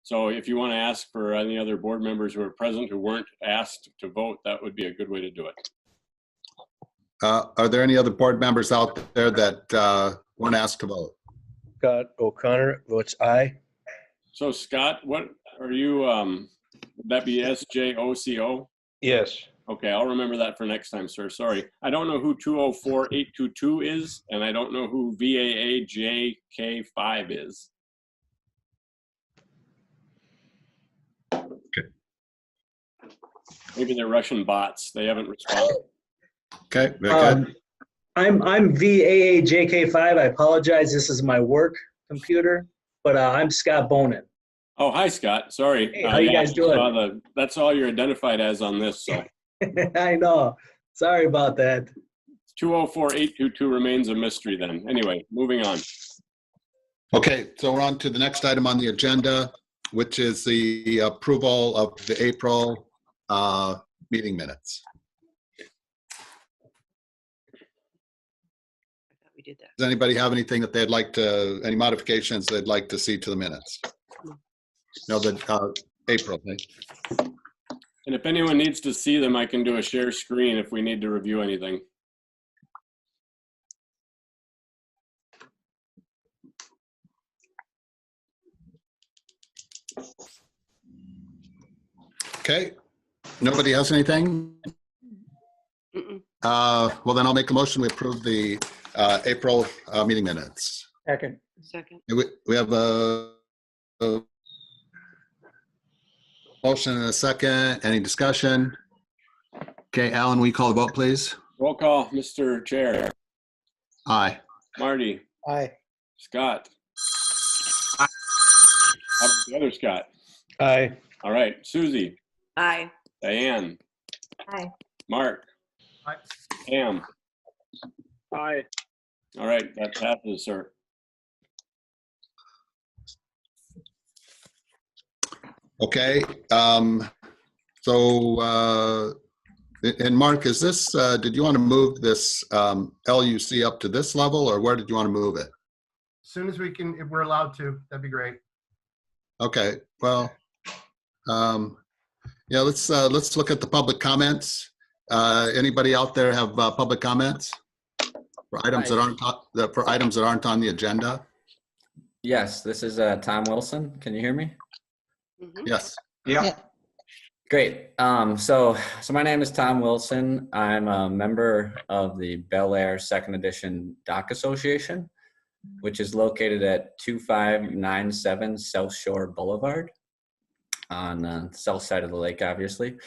So if you want to ask for any other board members who are present who weren't asked to vote, that would be a good way to do it. Are there any other board members out there that weren't asked to vote? Scott O'Connor votes aye. So Scott, what are you, would that be SJOCO? Yes. Okay, I'll remember that for next time, sir. Sorry. I don't know who 204822 is, and I don't know who VAAJK5 is. Okay. Maybe they're Russian bots. They haven't responded. Okay, very good. I'm VAAJK5. I apologize. This is my work computer, but I'm Scott Bonin. Oh, hi, Scott. Sorry. Hey, how you guys doing? That's all you're identified as on this, so. I know. Sorry about that. 204822 remains a mystery then. Anyway, moving on. Okay, so we're on to the next item on the agenda, which is the approval of the April meeting minutes. We did that. Does anybody have anything that they'd like to, any modifications they'd like to see to the minutes? No, the April, okay? And if anyone needs to see them, I can do a share screen if we need to review anything. Okay, nobody has anything? Well, then I'll make a motion. We approve the April meeting minutes. Second. Second. We have a motion and a second. Any discussion? Okay, Alan, will you call the vote, please? Roll call, Mr. Chair. Aye. Marty. Aye. Scott. How about the other Scott? Aye. All right, Susie. Aye. Diane. Aye. Mark. Aye. Pam. Aye. All right, that passes, sir. Okay, and Mark, is this, did you want to move this LUC up to this level, or where did you want to move it? As soon as we can, if we're allowed to, that'd be great. Okay, well, yeah, let's look at the public comments. Anybody out there have public comments for items that aren't on the agenda? Yes, this is Tom Wilson. Can you hear me? Mhm. Yes. Yeah. Great. So my name is Tom Wilson. I'm a member of the Bel Air Second Edition Dock Association, which is located at 2597 South Shore Boulevard on the south side of the lake, obviously.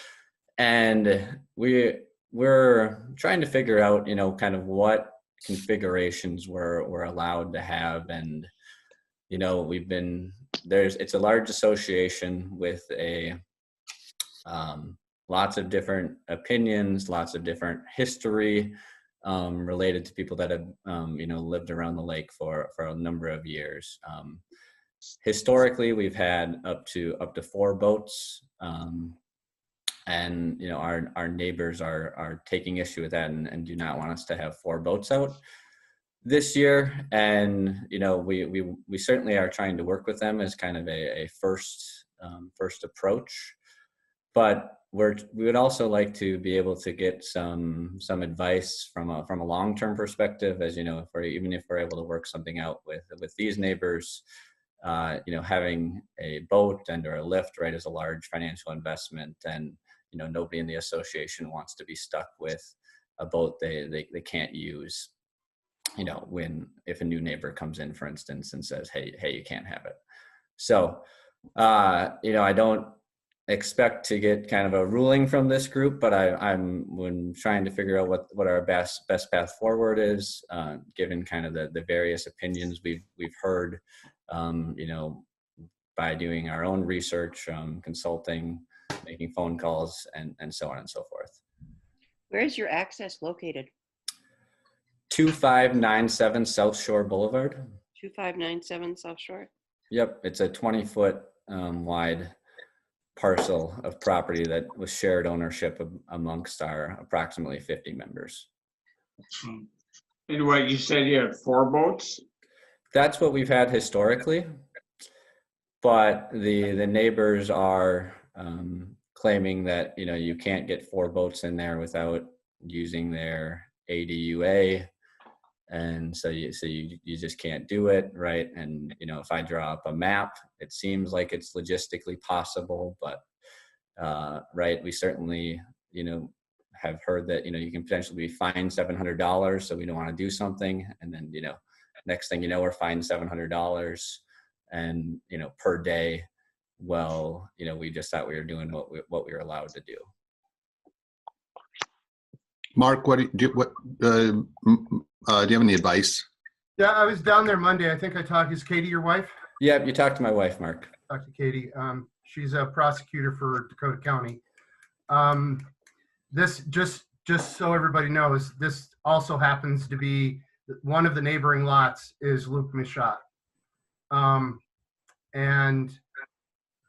And we're trying to figure out, kind of what configurations we're allowed to have. And, it's a large association with lots of different opinions, lots of different history related to people that have, lived around the lake for a number of years. Historically, we've had up to 4 boats, and our neighbors are taking issue with that and do not want us to have 4 boats out this year. And we certainly are trying to work with them as kind of a first approach, but we would also like to be able to get some advice from a long-term perspective, as even if we're able to work something out with these neighbors. Having a boat and or a lift, right, is a large financial investment, and nobody in the association wants to be stuck with a boat they can't use. If a new neighbor comes in, for instance, and says, hey, you can't have it. So, I don't expect to get kind of a ruling from this group, but when trying to figure out what our best path forward is, given kind of the various opinions we've heard, by doing our own research, consulting, making phone calls, and so on and so forth. Where is your access located? 2597 South Shore Boulevard. 2597 South Shore. Yep, it's a 20-foot wide parcel of property that was shared ownership amongst our approximately 50 members. And what you said, you had 4 boats? That's what we've had historically, but the neighbors are claiming that, you know, you can't get 4 boats in there without using their ADUA. And so you just can't do it, right? And, you know, if I draw up a map, it seems like it's logistically possible, but right, we certainly, you know, have heard that, you know, you can potentially be fined $700, so we don't want to do something, and then, you know, next thing you know, we're fined $700 and, you know, per day. Well, you know, we just thought we were doing what we were allowed to do. Mark, do you have any advice? Yeah, I was down there Monday. I think I talked, is Katie your wife? Yeah, you talked to my wife, Mark. Talked to Katie. She's a prosecutor for Dakota County. This, just so everybody knows, this also happens to be one of the neighboring lots is Luke Michaud. And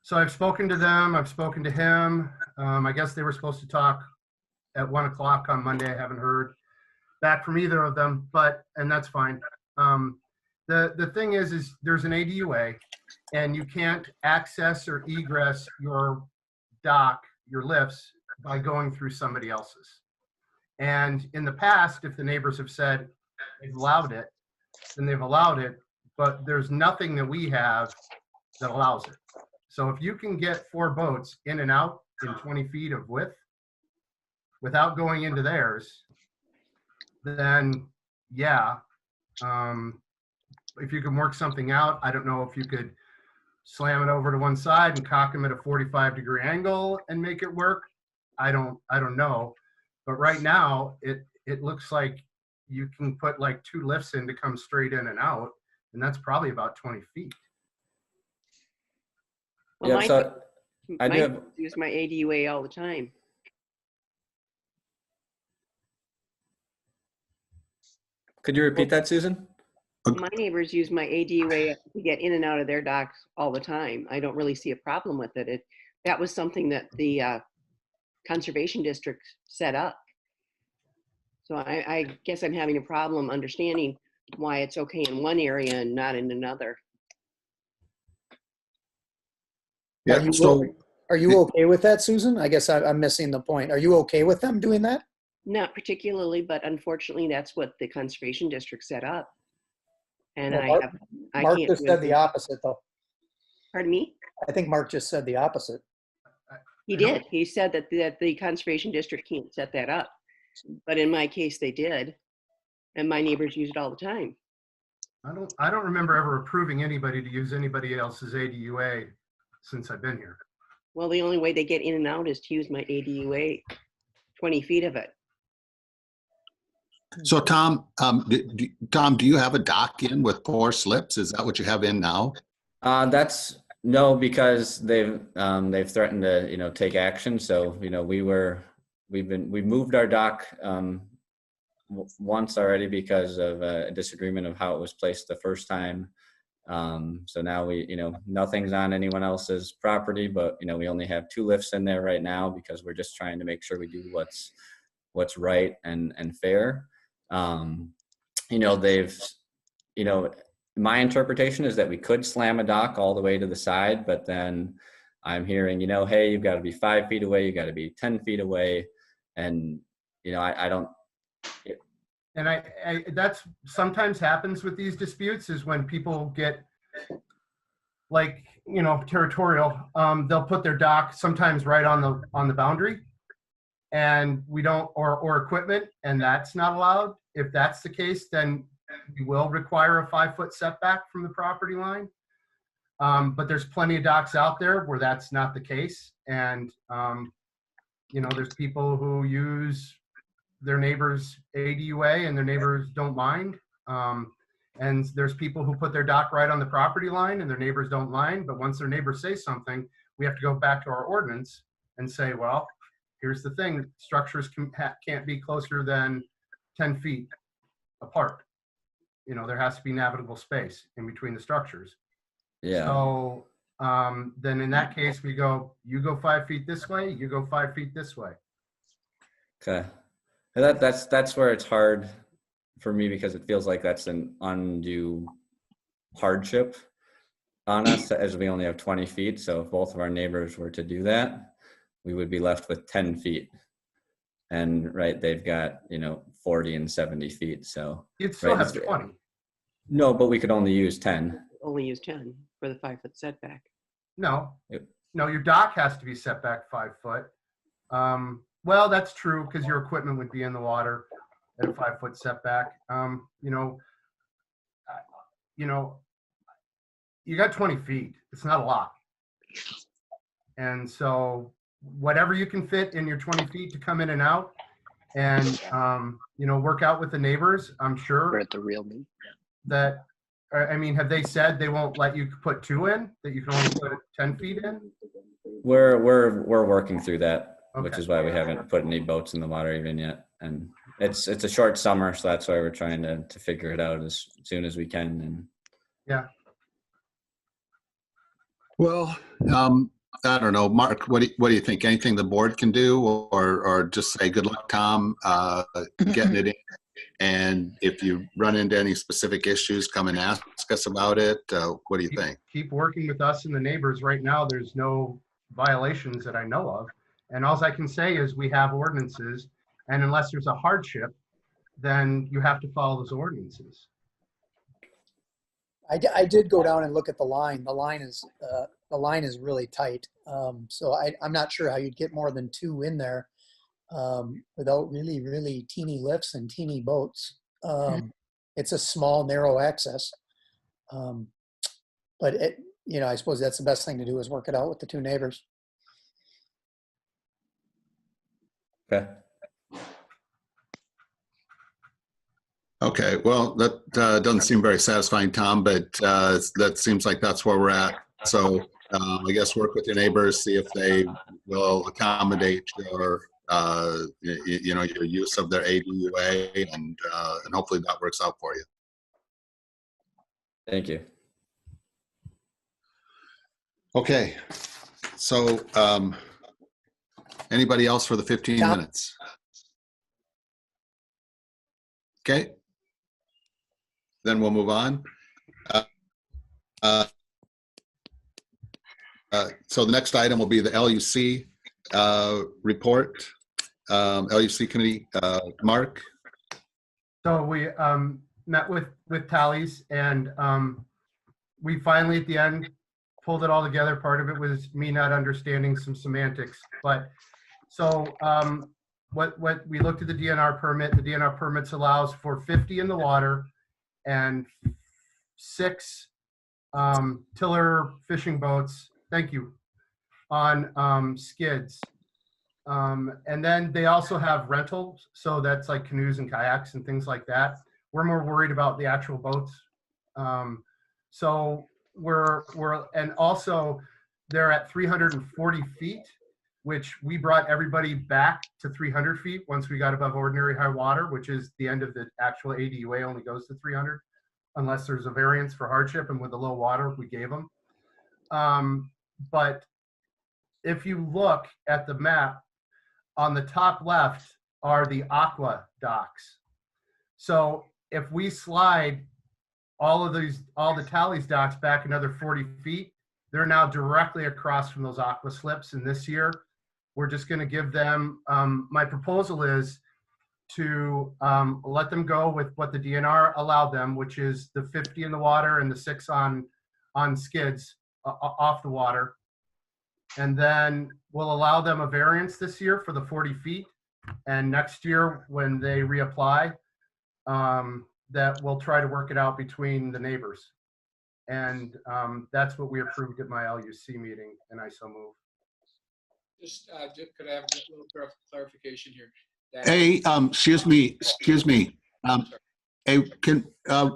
so I've spoken to them, I've spoken to him. I guess they were supposed to talk at 1 o'clock on Monday. I haven't heard back from either of them, and that's fine. The thing is there's an ADUA, and you can't access or egress your dock, your lifts, by going through somebody else's. And in the past, if the neighbors have said they've allowed it, then they've allowed it, but there's nothing that we have that allows it. So if you can get 4 boats in and out in 20 feet of width without going into theirs, then yeah. If you can work something out, I don't know if you could slam it over to one side and cock them at a 45-degree angle and make it work. I don't know. But right now, it looks like you can put like 2 lifts in to come straight in and out, and that's probably about 20 feet. Well, Yeah, my, so I my do have, use my ADUA all the time. could you repeat that, Susan? My neighbors use my ADUA to get in and out of their docks all the time. I don't really see a problem with it. That was something that the conservation district set up. So I guess I'm having a problem understanding why it's okay in one area and not in another. Yeah, so Are you okay with that, Susan? I guess I'm missing the point. Are you okay with them doing that? Not particularly, but unfortunately, that's what the conservation district set up. And Well, I Mark can't. just do said the anything. opposite, though. Pardon me? I think Mark just said the opposite. He did. He said that the conservation district can't set that up. But in my case, they did. And my neighbors use it all the time. I don't remember ever approving anybody to use anybody else's ADUA since I've been here. Well, the only way they get in and out is to use my ADUA, 20 feet of it. So Tom, do you have a dock in with 4 slips? Is that what you have in now? That's no, because they've threatened to, you know, take action. So, you know, we moved our dock once already because of a disagreement of how it was placed the first time. So now you know, nothing's on anyone else's property, but, you know, we only have 2 lifts in there right now because we're just trying to make sure we do what's right and fair. You know, my interpretation is that we could slam a dock all the way to the side, but then I'm hearing, you know, hey, you've got to be 5 feet away, you got to be 10 feet away. And, you know, I don't. And I that's sometimes happens with these disputes is when people get like, you know, territorial, they'll put their dock sometimes right on the boundary, and we don't, or equipment, and that's not allowed. If that's the case, then we will require a 5-foot setback from the property line. But there's plenty of docks out there where that's not the case. And, you know, there's people who use their neighbor's ADUA and their neighbors don't mind. And there's people who put their dock right on the property line and their neighbors don't mind. But once their neighbors say something, we have to go back to our ordinance and say, well, here's the thing, structures can't be closer than 10 feet apart. You know, there has to be navigable space in between the structures. Yeah. So then in that case, we go, you go 5 feet this way, you go 5 feet this way. Okay. And that's where it's hard for me because it feels like that's an undue hardship. on us as we only have 20 feet. So if both of our neighbors were to do that, we would be left with 10 feet. And right, they've got, 40 and 70 feet. So You'd still right, have 20. no, but we could only use 10. Only use 10 for the 5-foot setback. No, Yep. no, your dock has to be set back 5 foot. Well, that's true because your equipment would be in the water at a 5 foot setback. You got 20 feet. It's not a lot. And so whatever you can fit in your 20 feet to come in and out and, work out with the neighbors, I'm sure. We're at the real me. That, I mean, have they said they won't let you put 2 in, that you can only put 10 feet in? We're working through that, which Okay. is why we haven't put any boats in the water even yet. And it's a short summer, so that's why we're trying to figure it out as soon as we can. And Well, I don't know, Mark, what do you think? Anything the board can do, or just say, good luck, Tom, getting it in? And if you run into any specific issues, come and ask us about it. What do you think? Keep working with us and the neighbors. Right now, there's no violations that I know of. And all I can say is we have ordinances, and unless there's a hardship, then you have to follow those ordinances. I did go down and look at the line. The line is really tight. So I'm not sure how you'd get more than 2 in there without really, really teeny lifts and teeny boats. It's a small, narrow access. But I suppose that's the best thing to do is work it out with the 2 neighbors. okay. Okay, well, that doesn't seem very satisfying, Tom, but that seems like that's where we're at. So I guess work with your neighbors, see if they will accommodate your, your use of their ADUA, and hopefully that works out for you. Thank you. Okay, so anybody else for the 15 Tom? minutes? Okay. Then we'll move on. So the next item will be the LUC report. LUC committee, Mark? So we met with Tallies, and we finally at the end pulled it all together. Part of it was me not understanding some semantics, but so what we looked at the DNR permit. The DNR permits allows for 50 in the water and 6 tiller fishing boats. Thank you. On skids. And then they also have rentals, so that's like canoes and kayaks and things like that. We're more worried about the actual boats. So and also they're at 340 feet, which we brought everybody back to 300 feet once we got above ordinary high water, which is the end of the actual ADUA only goes to 300, unless there's a variance for hardship, and with the low water, we gave them. But if you look at the map, on the top left are the aqua docks. So if we slide all the Tallies docks back another 40 feet, they're now directly across from those aqua slips. And this year, we're just going to give them, my proposal is to let them go with what the DNR allowed them, which is the 50 in the water and the 6 on skids off the water. And then we'll allow them a variance this year for the 40 feet. And next year, when they reapply, that we'll try to work it out between the neighbors. And that's what we approved at my LUC meeting, and I so move. Just could I have a little clarification here? Hey, excuse me. Hey,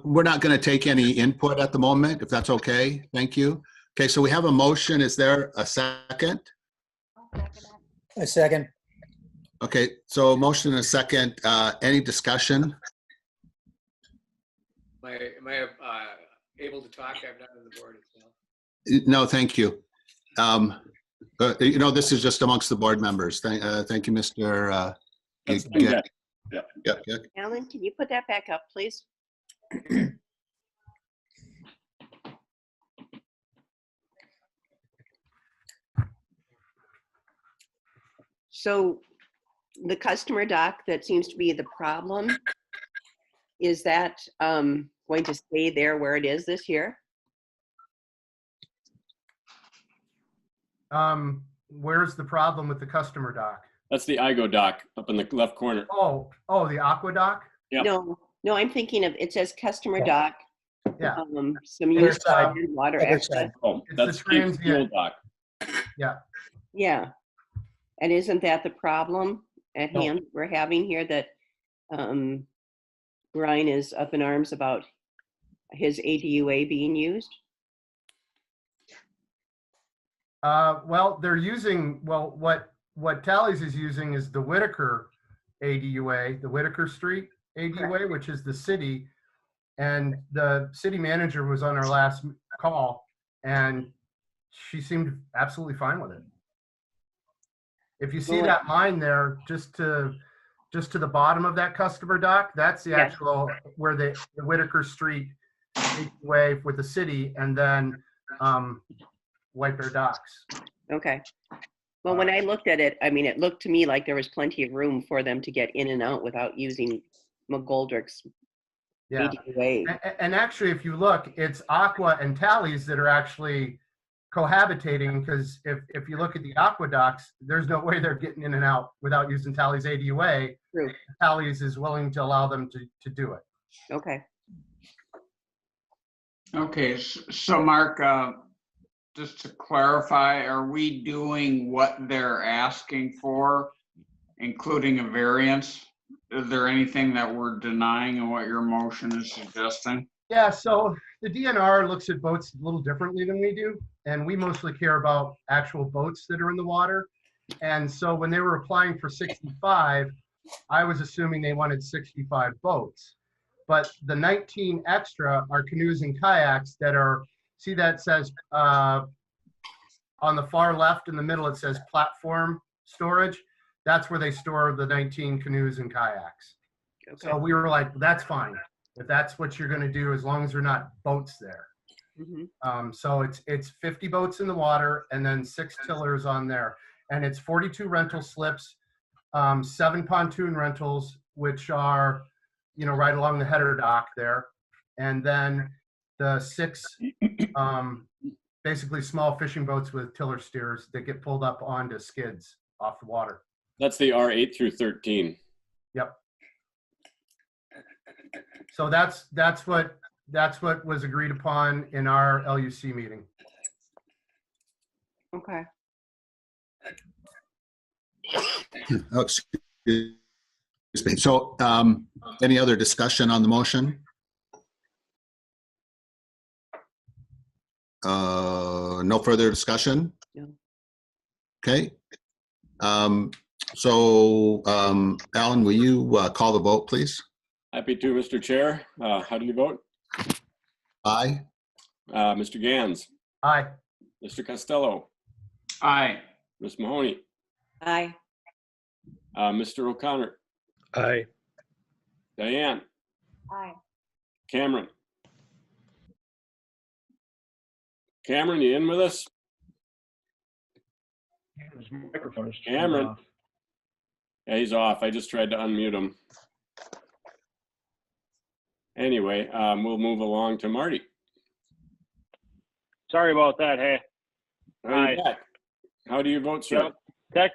we're not going to take any input at the moment, if that's okay. Thank you. Okay, so we have a motion. Is there a second? A second. Okay, so a motion and a second. Any discussion? Am I able to talk? I'm not on the board itself. No, thank you. This is just amongst the board members. Thank you, Mr. Yeah. Yeah. Alan, can you put that back up, please? So the customer dock that seems to be the problem, is that going to stay there where it is this year? Where's the problem with the customer dock? That's the IGO dock up in the left corner. Oh, the aqua dock? Yep. No, I'm thinking of, it says customer dock. Yeah. Some Other use side. water Other access. side. Oh, It's the that's Steve's fuel transient. dock. Yeah. And isn't that the problem at No. hand we're having here, that Brian is up in arms about his ADUA being used? Well, they're using, what Tallies is using is the Whitaker ADUA, the Whitaker Street ADUA, which is the city. And the city manager was on our last call, and she seemed absolutely fine with it. If you see Well, that line there, just to the bottom of that customer dock, that's the Yeah. actual, where the Whitaker Street ADUA with the city, and then White Bear Docks. Okay. Well, when I looked at it, I mean, it looked to me like there was plenty of room for them to get in and out without using McGoldrick's Yeah. ADUA. And actually, if you look, it's Aqua and Tallies that are actually cohabitating, because if you look at the Aqua docks, there's no way they're getting in and out without using Tallies ADUA. True. Tallies is willing to allow them to do it. Okay. Okay, so Mark, just to clarify, are we doing what they're asking for, including a variance? Is there anything that we're denying in what your motion is suggesting? Yeah, so the DNR looks at boats a little differently than we do, and we mostly care about actual boats that are in the water. And so when they were applying for 65, I was assuming they wanted 65 boats. But the 19 extra are canoes and kayaks that are, see that says on the far left in the middle, it says platform storage. That's where they store the 19 canoes and kayaks. Okay. So we were like, that's fine. If that's what you're gonna do, as long as they're not boats there. Mhm. So it's 50 boats in the water and then 6 tillers on there. And it's 42 rental slips, 7 pontoon rentals, which are, right along the header dock there. And then the 6 basically small fishing boats with tiller steers that get pulled up onto skids off the water. That's the R8 through 13. Yep. So that's what was agreed upon in our LUC meeting. Okay. Oh, excuse me. So, any other discussion on the motion? No further discussion? No. Okay. So, Alan, will you call the vote, please? Happy to, Mr. Chair. How do you vote? Aye. Mr. Gans, Aye. Mr. Costello, Aye. Ms. Mahoney, Aye. Mr. O'Connor, Aye. Diane, Aye. Cameron. Cameron, you in with us? Cameron. Yeah, he's off. I just tried to unmute him. Anyway, we'll move along to Marty. Sorry about that. Hey. How are you Aye. back? How do you vote, sir? Yep.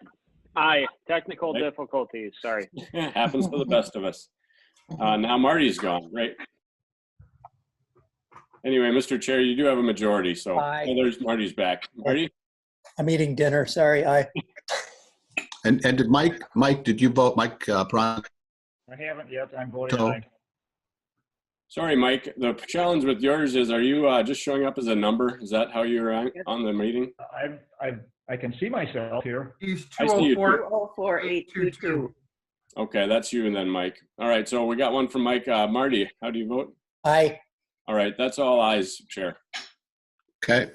Aye. Technical Right. difficulties. Sorry. Happens to the best of us. Now Marty's gone, right? Anyway, Mr. Chair, you do have a majority, so Aye. oh, there's Marty's back. Marty? I'm eating dinner. Sorry. Aye. And did Mike, did you vote, Mike Prawn? I haven't yet. I'm voting So- aye. Sorry, Mike. The challenge with yours is, are you just showing up as a number? Is that how you're on the meeting? I can see myself here. He's I see you. 204. 204-822. Okay, that's you and then Mike. All right, so we got one from Mike. Marty, how do you vote? Aye. All right, that's all ayes, Chair. Okay.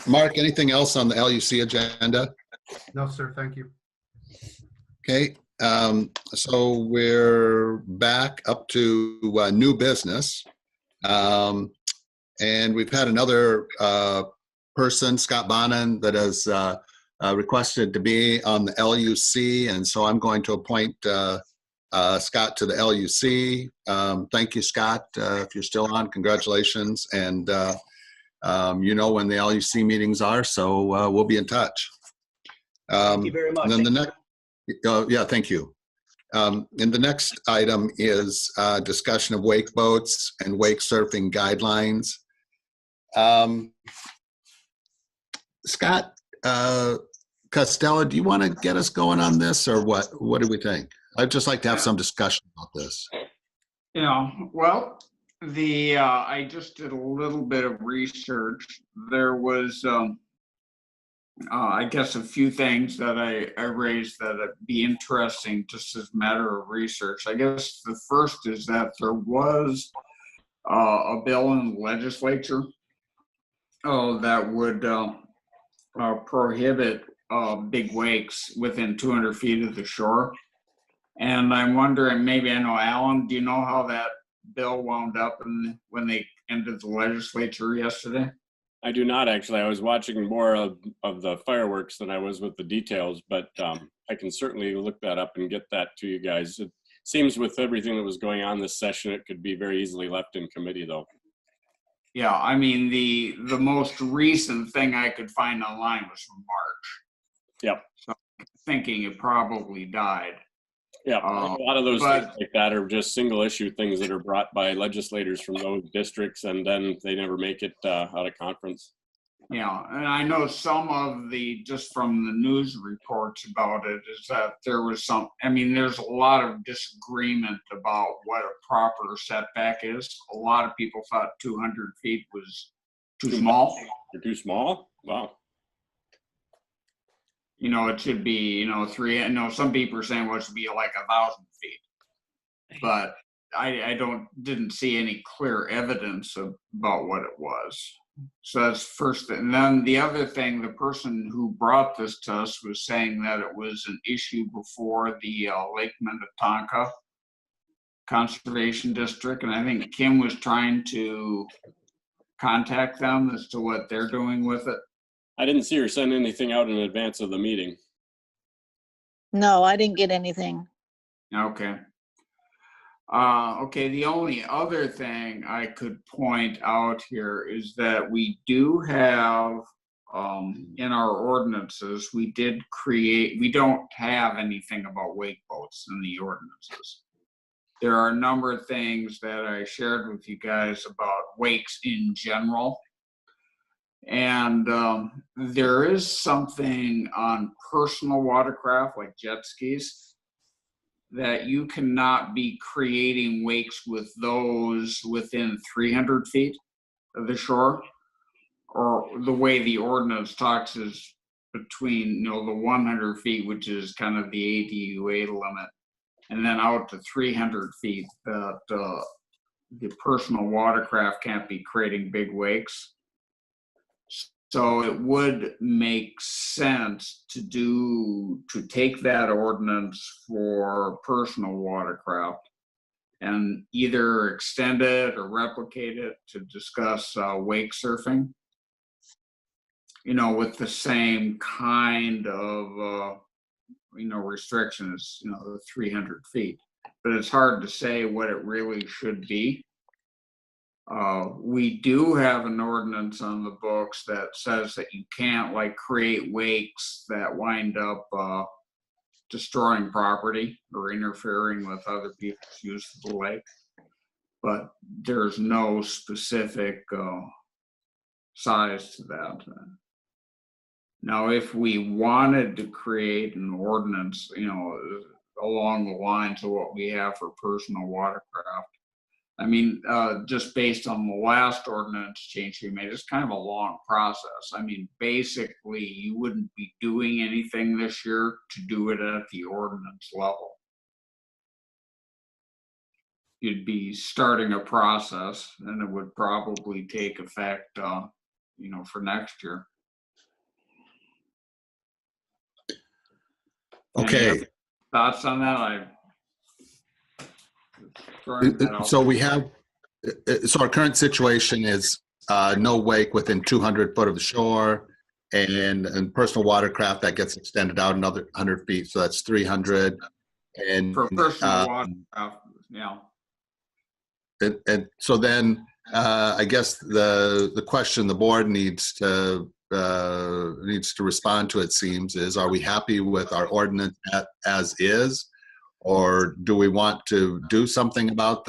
Mark, anything else on the LUC agenda? No, sir, thank you. Okay. So we're back up to new business. And we've had another person, Scott Bonin, that has requested to be on the LUC, and so I'm going to appoint Scott to the LUC. Thank you, Scott. If you're still on, congratulations. And you know when the LUC meetings are, so we'll be in touch. Thank you very much. And then the next, yeah, thank you. And the next item is discussion of wake boats and wake surfing guidelines. Scott Costello, do you want to get us going on this, or what? What do we think? I'd just like to have some discussion about this. Yeah, well, I just did a little bit of research. There was, I guess, a few things that I raised that would be interesting just as a matter of research. I guess the first is that there was a bill in the legislature that would prohibit big wakes within 200 feet of the shore. And I'm wondering, maybe I know, Alan, do you know how that bill wound up when they entered the legislature yesterday? I do not, actually. I was watching more of the fireworks than I was with the details, but I can certainly look that up and get that to you guys. It seems with everything that was going on this session, it could be very easily left in committee, though. Yeah, I mean, the most recent thing I could find online was from March. Yep. So I'm thinking it probably died. Yeah, a lot of those things like that are just single issue things that are brought by legislators from those districts, and then they never make it out of conference. Yeah, and I know some of just from the news reports about it is that there was there's a lot of disagreement about what a proper setback is. A lot of people thought 200 feet was too small. Too small? Wow. It should be, some people are saying, well, it should be like 1,000 feet. But I didn't see any clear evidence about what it was. So that's first thing. And then the other thing, the person who brought this to us was saying that it was an issue before the Lake Minnetonka Conservation District. And I think Kim was trying to contact them as to what they're doing with it. I didn't see her send anything out in advance of the meeting. No, I didn't get anything. Okay. Okay, the only other thing I could point out here is that we do have, in our ordinances, we don't have anything about wake boats in the ordinances. There are a number of things that I shared with you guys about wakes in general. And there is something on personal watercraft like jet skis that you cannot be creating wakes with those within 300 feet of the shore, or the way the ordinance talks is between the 100 feet, which is kind of the ADUA limit, and then out to 300 feet that the personal watercraft can't be creating big wakes. So it would make sense to take that ordinance for personal watercraft and either extend it or replicate it to discuss wake surfing, with the same kind of, restrictions, the 300 feet. But it's hard to say what it really should be. We do have an ordinance on the books that says that you can't create wakes that wind up destroying property or interfering with other people's use of the lake. But there's no specific size to that. Now, if we wanted to create an ordinance, along the lines of what we have for personal watercraft, just based on the last ordinance change we made, it's kind of a long process. Basically, you wouldn't be doing anything this year to do it at the ordinance level. You'd be starting a process, and it would probably take effect, for next year. Okay. Thoughts on that? So we have, so our current situation is no wake within 200 foot of the shore. and personal watercraft that gets extended out another 100 feet, so that's 300. And For personal watercraft, yeah. and so then I guess the question the board needs to respond to, it seems, is, are we happy with our ordinance as is, or do we want to do something about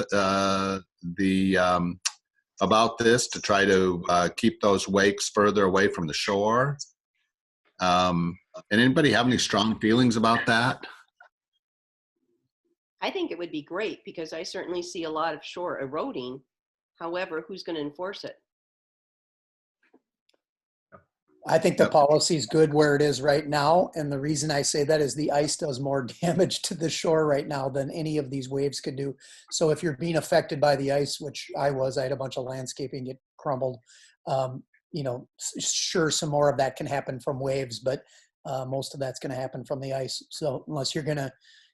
about this to try to keep those wakes further away from the shore? And anybody have any strong feelings about that? I think it would be great because I certainly see a lot of shore eroding. However, who's going to enforce it? I think the policy is good where it is right now. And the reason I say that is the ice does more damage to the shore right now than any of these waves could do. So if you're being affected by the ice, which I had a bunch of landscaping get crumbled. You know, sure, some more of that can happen from waves, but most of that's going to happen from the ice. So unless you're going to,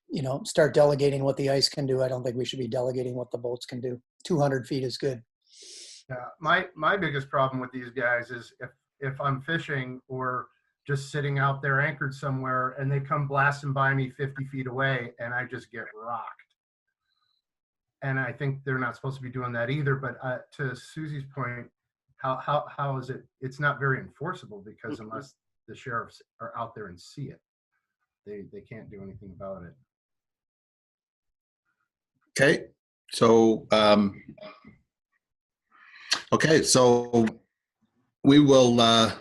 you know, start delegating what the ice can do, I don't think we should be delegating what the boats can do. 200 feet is good. Yeah, my biggest problem with these guys is if I'm fishing or just sitting out there anchored somewhere and they come blasting by me 50 feet away and I just get rocked. And I think they're not supposed to be doing that either. But to Susie's point, how is it? It's not very enforceable because unless the sheriffs are out there and see it, they can't do anything about it. Okay, so we will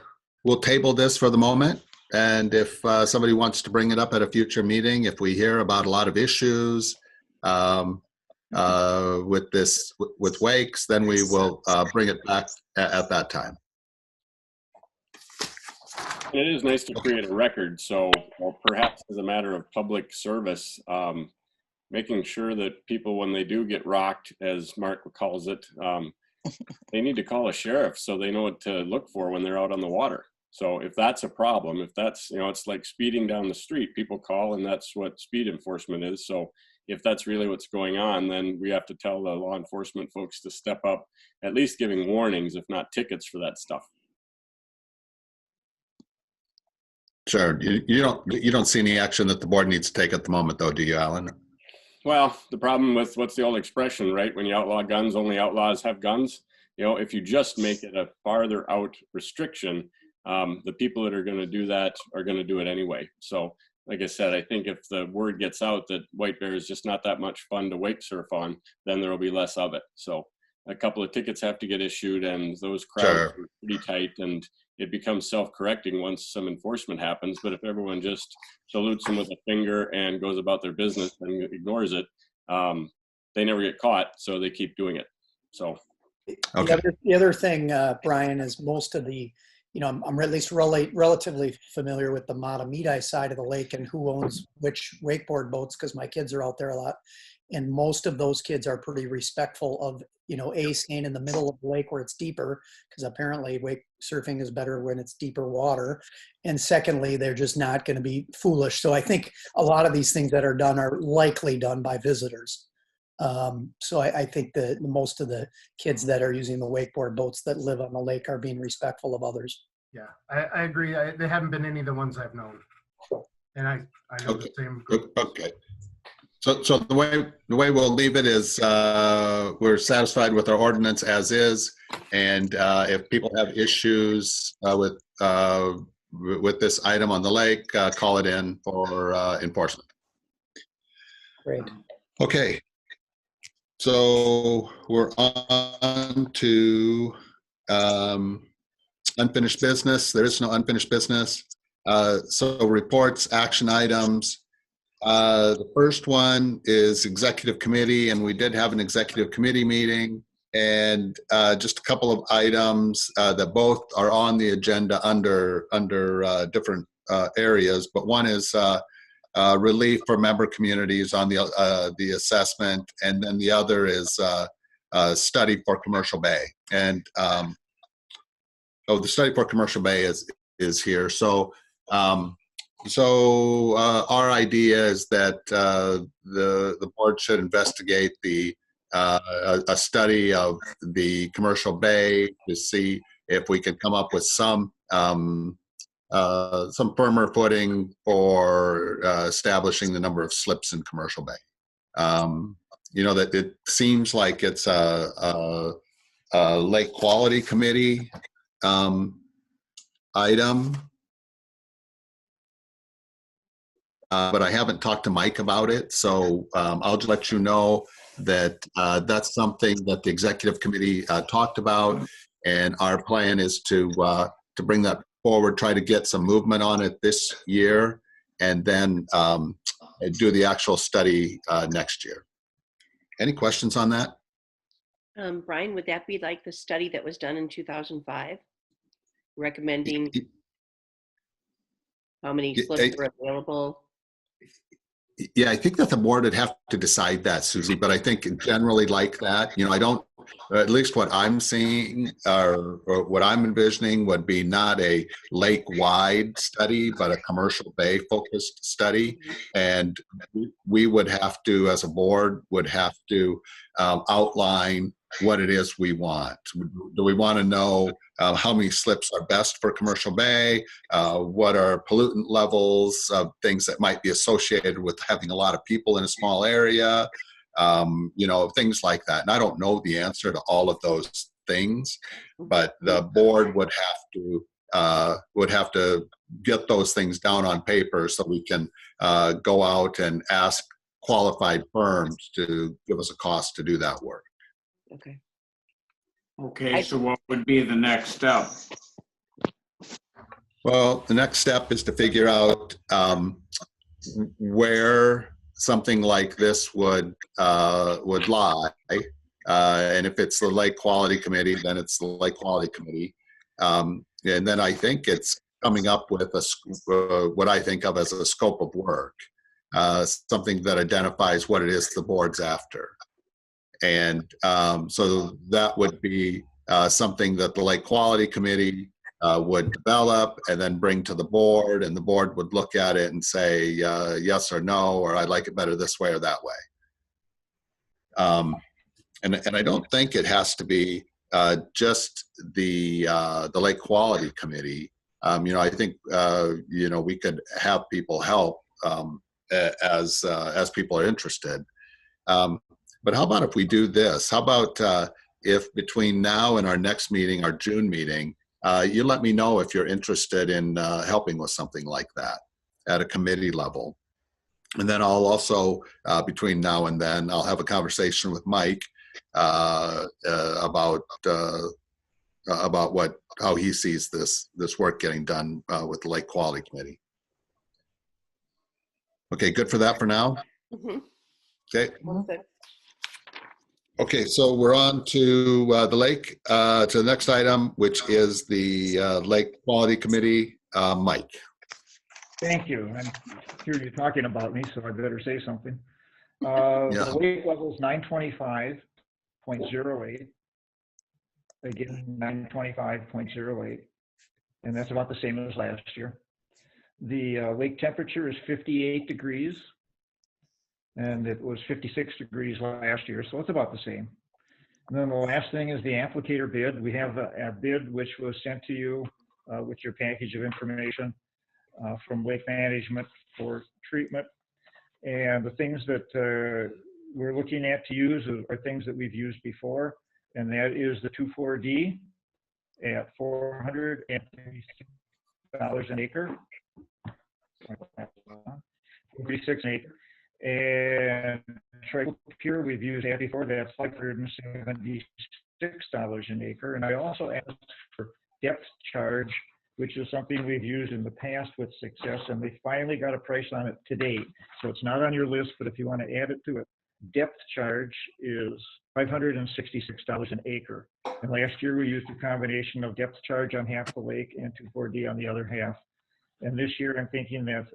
we'll table this for the moment, and if somebody wants to bring it up at a future meeting, if we hear about a lot of issues with wakes, then we will bring it back at that time. It is nice to create a record, so perhaps as a matter of public service, making sure that people, when they do get rocked, as Mark calls it, they need to call a sheriff so they know what to look for when they're out on the water. So if that's a problem, if that's, you know, it's like speeding down the street, people call, and that's what speed enforcement is. So if that's really what's going on, then we have to tell the law enforcement folks to step up, at least giving warnings, if not tickets, for that stuff. Sure. You don't see any action that the board needs to take at the moment, though, do you, Alan? Well, the problem with, what's the old expression, right? When you outlaw guns, only outlaws have guns. You know, if you just make it a farther out restriction, the people that are going to do that are going to do it anyway. So, like I said, I think if the word gets out that white bear is just not that much fun to wake surf on, then there will be less of it. So a couple of tickets have to get issued, and those crowds are pretty tight, and it becomes self-correcting once some enforcement happens. But if everyone just salutes them with a finger and goes about their business and ignores it, they never get caught, so they keep doing it. So, okay. The other thing, Brian, is most of the, you know, I'm at least relatively familiar with the Matamidi side of the lake and who owns which wakeboard boats, because my kids are out there a lot. And most of those kids are pretty respectful of, you know, staying in the middle of the lake where it's deeper, because apparently wake surfing is better when it's deeper water. And secondly, they're just not going to be foolish. So I think a lot of these things that are done are likely done by visitors. So I think that most of the kids that are using the wakeboard boats that live on the lake are being respectful of others. Yeah, I agree. They haven't been any of the ones I've known. And I know the same group. Okay. So the way we'll leave it is we're satisfied with our ordinance as is, and if people have issues with this item on the lake, call it in for enforcement. Great. Okay. So we're on to unfinished business. There is no unfinished business. So reports, action items. The first one is executive committee, and we did have an executive committee meeting, and just a couple of items that both are on the agenda under different areas. But one is relief for member communities on the assessment, and then the other is study for Commercial Bay. And the study for Commercial Bay is here. So. So our idea is that the board should investigate a study of the Commercial Bay to see if we can come up with some some firmer footing for establishing the number of slips in Commercial Bay. That it seems like it's a Lake Quality Committee item. But I haven't talked to Mike about it, so I'll just let you know that that's something that the executive committee talked about, and our plan is to bring that forward, try to get some movement on it this year, and then do the actual study next year. Any questions on that? Brian, would that be like the study that was done in 2005? Recommending how many slips were available? Yeah, I think that the board would have to decide that, Susie, but I think generally like that, I don't, at least what I'm seeing or what I'm envisioning would be not a lake-wide study, but a Commercial Bay focused study. And we would have to, as a board, would have to outline what it is we want. Do we want to know how many slips are best for Commercial Bay? What are pollutant levels of things that might be associated with having a lot of people in a small area? Things like that. And I don't know the answer to all of those things, but the board would have to get those things down on paper so we can go out and ask qualified firms to give us a cost to do that work. Okay. Okay, so what would be the next step? Well, the next step is to figure out where something like this would lie. And if it's the Lake Quality Committee, then it's the Lake Quality Committee. And then I think it's coming up with what I think of as a scope of work, something that identifies what it is the board's after. And so that would be something that the Lake Quality Committee would develop and then bring to the board, and the board would look at it and say yes or no, or I'd like it better this way or that way. And I don't think it has to be just the Lake Quality Committee. I think we could have people help as people are interested. But how about if we do this? How about if between now and our next meeting, our June meeting, you let me know if you're interested in helping with something like that at a committee level. And then I'll also, between now and then, I'll have a conversation with Mike about how he sees this work getting done with the Lake Quality Committee. Okay, good for that for now? Mm-hmm. Okay. Okay. Okay, so we're on to the lake, to the next item, which is the Lake Quality Committee. Mike. Thank you. I'm hear you talking about me, so I better say something. Yeah. The weight level is 925.08. Again, 925.08. And that's about the same as last year. The lake temperature is 58 degrees. And it was 56 degrees last year, so it's about the same. And then the last thing is the applicator bid. We have a bid which was sent to you with your package of information from Lake Management for treatment. And the things that we're looking at to use are things that we've used before, and that is the 2,4-D at $436 an acre. 46 an acre. And Triclopure we've used that before, that's $576 an acre. And I also asked for depth charge, which is something we've used in the past with success, and they finally got a price on it today. So it's not on your list, but if you want to add it to it, depth charge is $566 an acre. And last year we used a combination of depth charge on half the lake and 2,4-D on the other half. And this year, I'm thinking that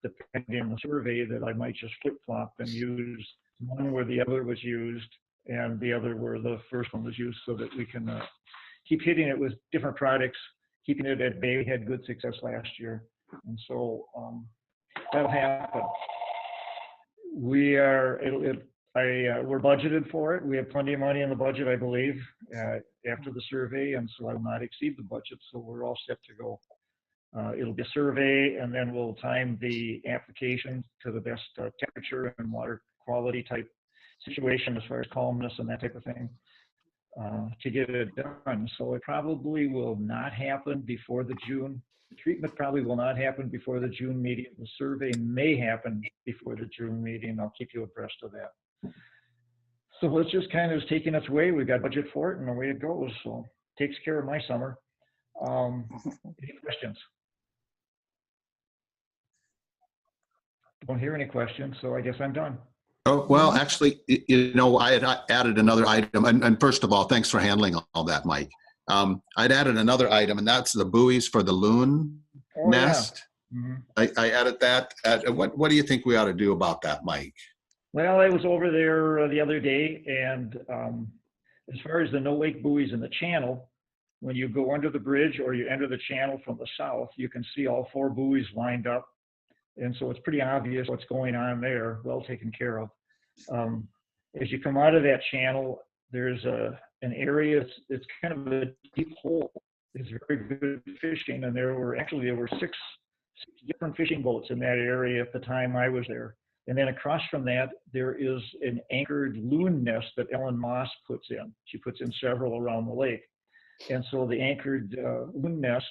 depending on the survey, that I might just flip-flop and use one where the other was used and the other where the first one was used, so that we can keep hitting it with different products, keeping it at bay. We had good success last year, and so that'll happen. We're budgeted for it. We have plenty of money in the budget, I believe, after the survey, and so I will not exceed the budget. So we're all set to go. It'll be a survey, and then we'll time the application to the best temperature and water quality type situation as far as calmness and that type of thing to get it done. So it probably will not happen before the June. The treatment probably will not happen before the June meeting. The survey may happen before the June meeting. I'll keep you abreast of that. So it's just kind of taking its way. We've got budget for it and away it goes. So takes care of my summer. Any questions? Don't hear any questions, so I guess I'm done. Oh, well, actually, I had added another item. And first of all, thanks for handling all that, Mike. I'd added another item, and that's the buoys for the loon nest. Yeah. I added that. What do you think we ought to do about that, Mike? Well, I was over there the other day, and as far as the no-wake buoys in the channel, when you go under the bridge or you enter the channel from the south, you can see all 4 buoys lined up. And so it's pretty obvious what's going on there, well taken care of. As you come out of that channel, there's an area, it's kind of a deep hole. It's very good fishing, and there were 6 different fishing boats in that area at the time I was there. And then across from that, there is an anchored loon nest that Ellen Moss puts in. She puts in several around the lake. And so the anchored loon nest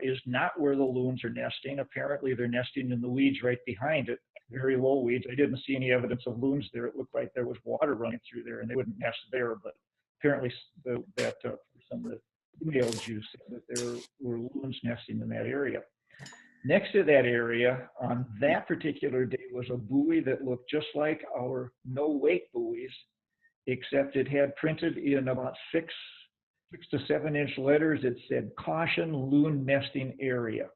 is not where the loons are nesting. Apparently they're nesting in the weeds right behind it, very low weeds. I didn't see any evidence of loons there. It looked like there was water running through there and they wouldn't nest there, but apparently some of the emails you said that there were loons nesting in that area. Next to that area on that particular day was a buoy that looked just like our no-wake buoys, except it had printed in about 6 to 7 inch letters, it said caution loon nesting area.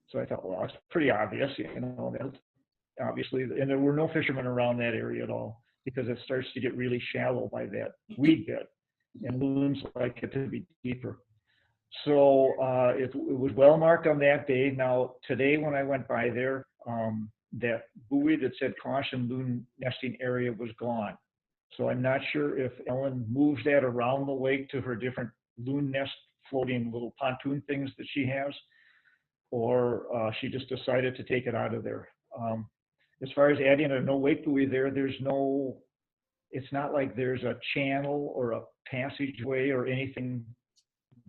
So I thought, well, it's pretty obvious, that obviously, and there were no fishermen around that area at all because it starts to get really shallow by that weed bed and loons like it to be deeper. So it was well marked on that day. Now today when I went by there, that buoy that said caution loon nesting area was gone. So I'm not sure if Ellen moves that around the lake to her different loon nest floating little pontoon things that she has, or she just decided to take it out of there. As far as adding a no-wake buoy there, it's not like there's a channel or a passageway or anything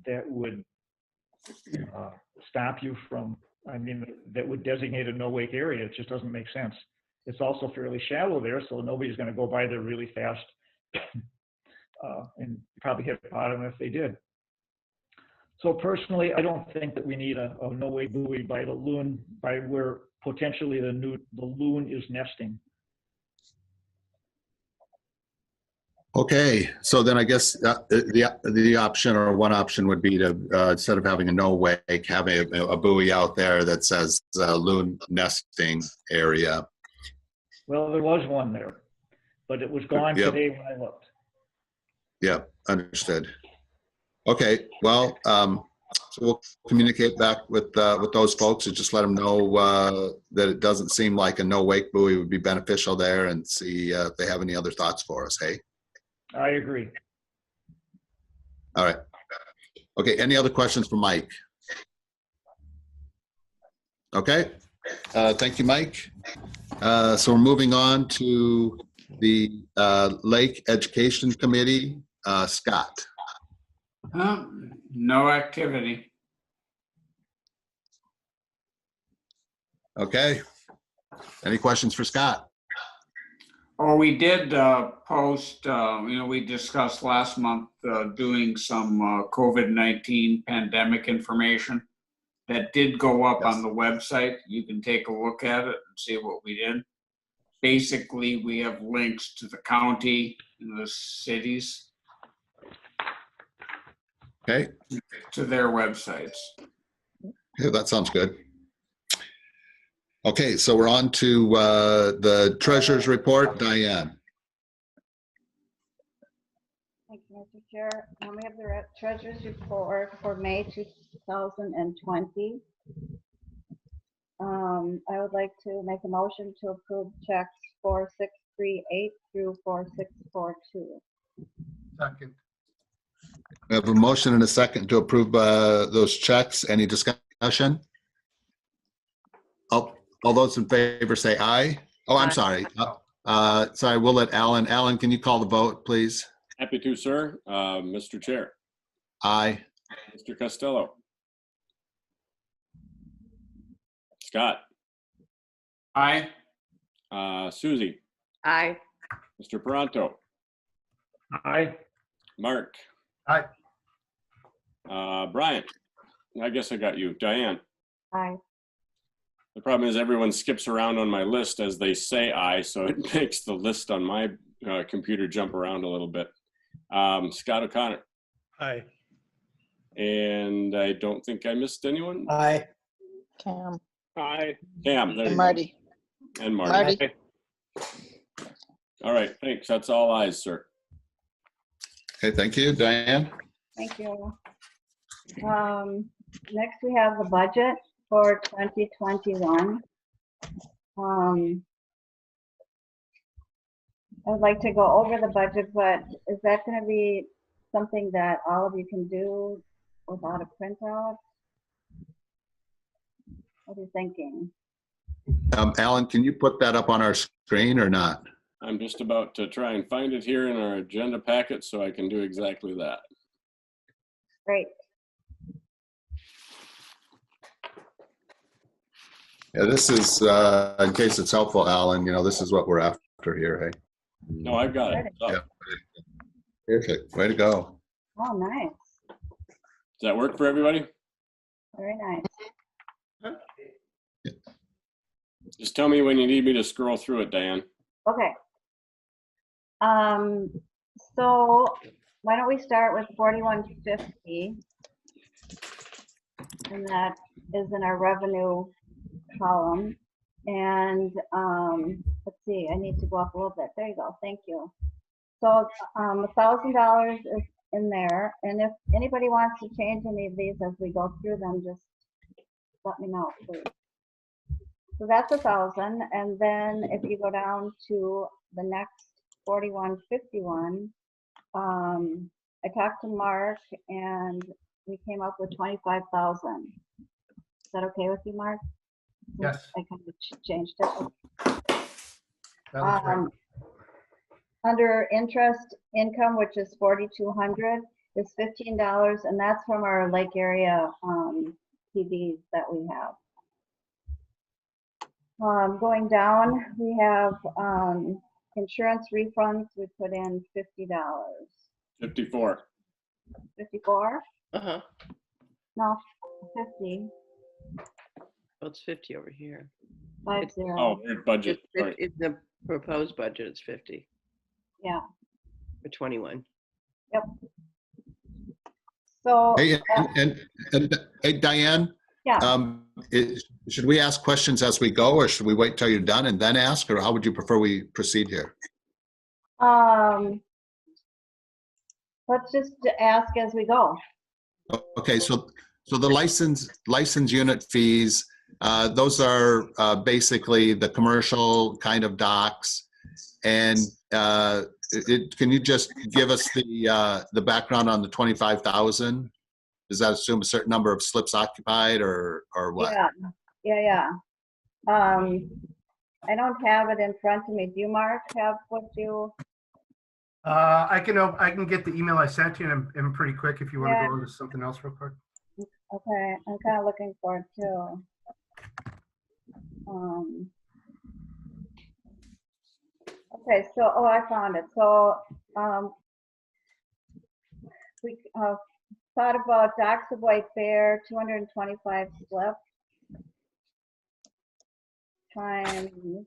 that would stop you from, that would designate a no-wake area. It just doesn't make sense. It's also fairly shallow there, so nobody's going to go by there really fast and probably hit the bottom if they did. So personally, I don't think that we need a no-wake buoy by the loon, by where potentially the loon is nesting. Okay, so then I guess the option or one option would be to instead of having a no-wake, having a buoy out there that says loon nesting area. Well, there was one there, but it was gone today when I looked. Yeah, understood. Okay, well, so we'll communicate back with those folks and just let them know that it doesn't seem like a no-wake buoy would be beneficial there, and see if they have any other thoughts for us. Hey. I agree. All right. Okay, any other questions for Mike? Okay, thank you, Mike. So we're moving on to the Lake Education Committee. Scott. No activity. Okay. Any questions for Scott? Oh, we did post, we discussed last month doing some COVID-19 pandemic information that did go up on the website. You can take a look at it and see what we did. Basically, we have links to the county and the cities. Okay. To their websites. Yeah, that sounds good. Okay, so we're on to the treasurer's report. Diane. Thank you, Mr. Chair. We have the treasurer's report for May 2020. I would like to make a motion to approve checks 4638 through 4642. Second. We have a motion and a second to approve those checks. Any discussion? All those in favor say aye. Oh, I'm Aye. sorry. Sorry, we'll let Alan. Alan, can you call the vote, please? Happy to, sir. Mr. Chair, Aye. Mr. Costello. Scott, Aye. Susie, Aye. Mr. Peranto, Aye. Mark. Aye. Brian, I guess I got you. Diane. Aye. The problem is everyone skips around on my list as they say aye, so it makes the list on my computer jump around a little bit. Scott O'Connor. Aye. And I don't think I missed anyone. Aye. Cam, Aye. Cam, there you and go. Marty. And Marty. Marty. All right, thanks. That's all ayes, sir. Okay, thank you. Diane? Thank you. Next, we have the budget for 2021. I'd like to go over the budget, but is that going to be something that all of you can do without a printout? What are you thinking? Alan, can you put that up on our screen or not? I'm just about to try and find it here in our agenda packet so I can do exactly that. Great. Yeah, this is, in case it's helpful, Alan, this is what we're after here, hey? No, I've got it. Yeah. Perfect. Way to go. Oh, nice. Does that work for everybody? Very nice. Just tell me when you need me to scroll through it, Diane. Okay. So why don't we start with 4150? And that is in our revenue column. And let's see, I need to go up a little bit. There you go. Thank you. So $1,000 is in there. And if anybody wants to change any of these as we go through them, just let me know, please. So that's 1,000. And then if you go down to the next 4151, I talked to Mark and we came up with 25,000. Is that okay with you, Mark? Yes. I kind of changed it. That looks great. Under interest income, which is 4,200, is $15, and that's from our lake area PDs that we have. Going down, we have insurance refunds. We put in $50. 54. 54? Uh-huh. No, 50. Well, it's 50 over here. 50. Oh, we're budget. Sorry. It's the proposed budget, it's 50 Yeah. for 21. Yep. So. Hey, and hey, Diane? Yeah. Should we ask questions as we go, or should we wait till you're done and then ask, or how would you prefer we proceed here? Let's just ask as we go. Okay, so the license unit fees, those are basically the commercial kind of docks, and can you just give us the background on the 25,000? Does that assume a certain number of slips occupied, or what? Yeah. I don't have it in front of me. Do you, Mark, have what you? I can get the email I sent you and pretty quick if you want to go into something else real quick. Okay, I'm kind of looking for it too. Okay, so I found it. So we thought about Docks of White Bear, 225 slips times.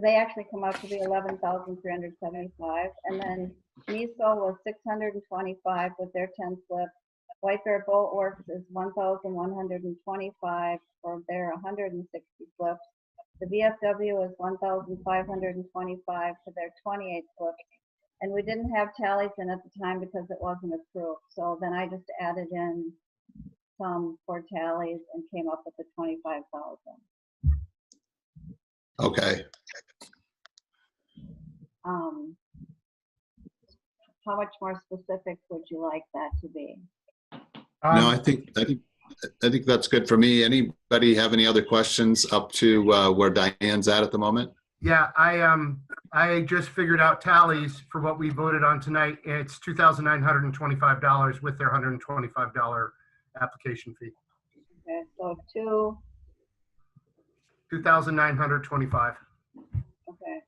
They actually come out to be 11,375, and then Miso was 625 with their 10 slips. White Bear Boat Works is 1,125 for their 160 slips. The VFW is 1,525 for their 28 slips. And we didn't have tallies in at the time because it wasn't approved. So then I just added in some for tallies and came up with the 25,000. Okay. How much more specific would you like that to be? No, I think I think that's good for me. Anybody have any other questions up to where Diane's at the moment? Yeah, I just figured out tallies for what we voted on tonight. It's $2,925 with their $125 application fee. Okay, so $2,925. okay.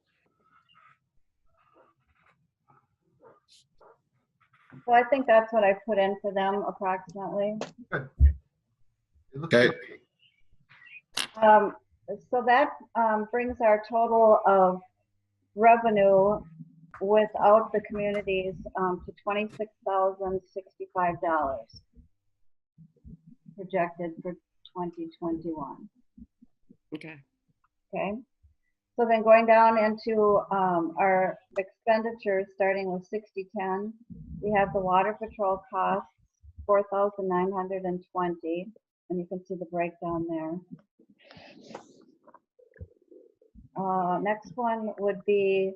So I think that's what I put in for them approximately. Good. It looks Okay. good. So that brings our total of revenue without the communities to $26,065 projected for 2021. Okay. Okay. So then going down into our expenditures, starting with 6010, we have the water patrol costs, 4,920, and you can see the breakdown there. Next one would be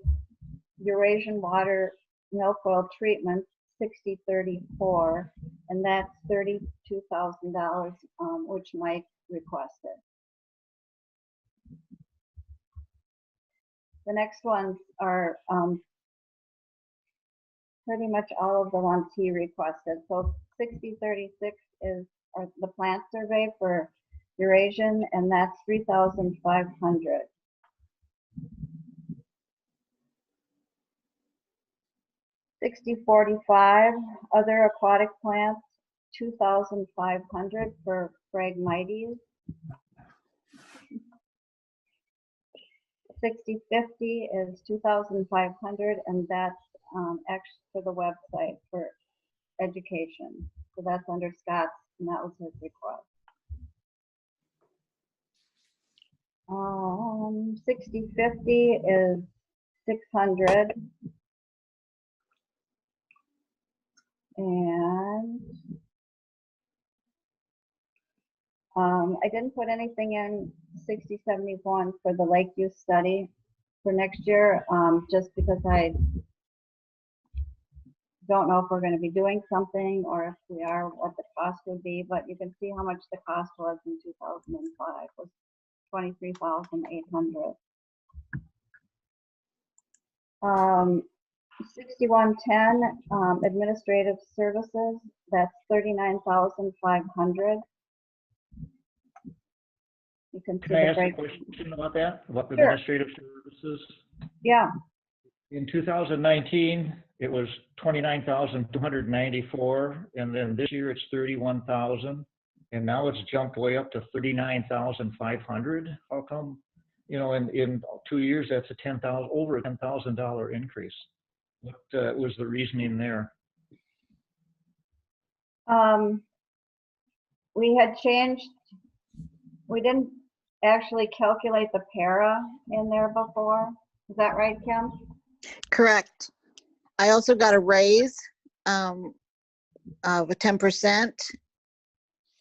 Eurasian Water Milk Oil Treatment, 6034, and that's $32,000, which Mike requested. The next ones are pretty much all of the ones he requested. So 6036 is the plant survey for Eurasian, and that's 3,500. $6045 other aquatic plants, 2,500 for Phragmites. 6050 is 2,500, and that's actually for the website for education. So that's under Scott's, and that was his request. 6050 is 600. And I didn't put anything in 6071 for the lake use study for next year, just because I don't know if we're going to be doing something, or if we are, what the cost would be. But you can see how much the cost was in 2005 was 23,800. 6110 administrative services, that's 39,500. You can see Can I the ask a break. question about that? About the Sure. administrative services? Yeah. In 2019, it was 29,294, and then this year it's 31,000, and now it's jumped way up to 39,500. How come? You know, in 2 years, that's over a $10,000 increase. What was the reasoning there? We had changed, we didn't actually calculate the para in there before. Is that right, Kim? Correct. I also got a raise of 10%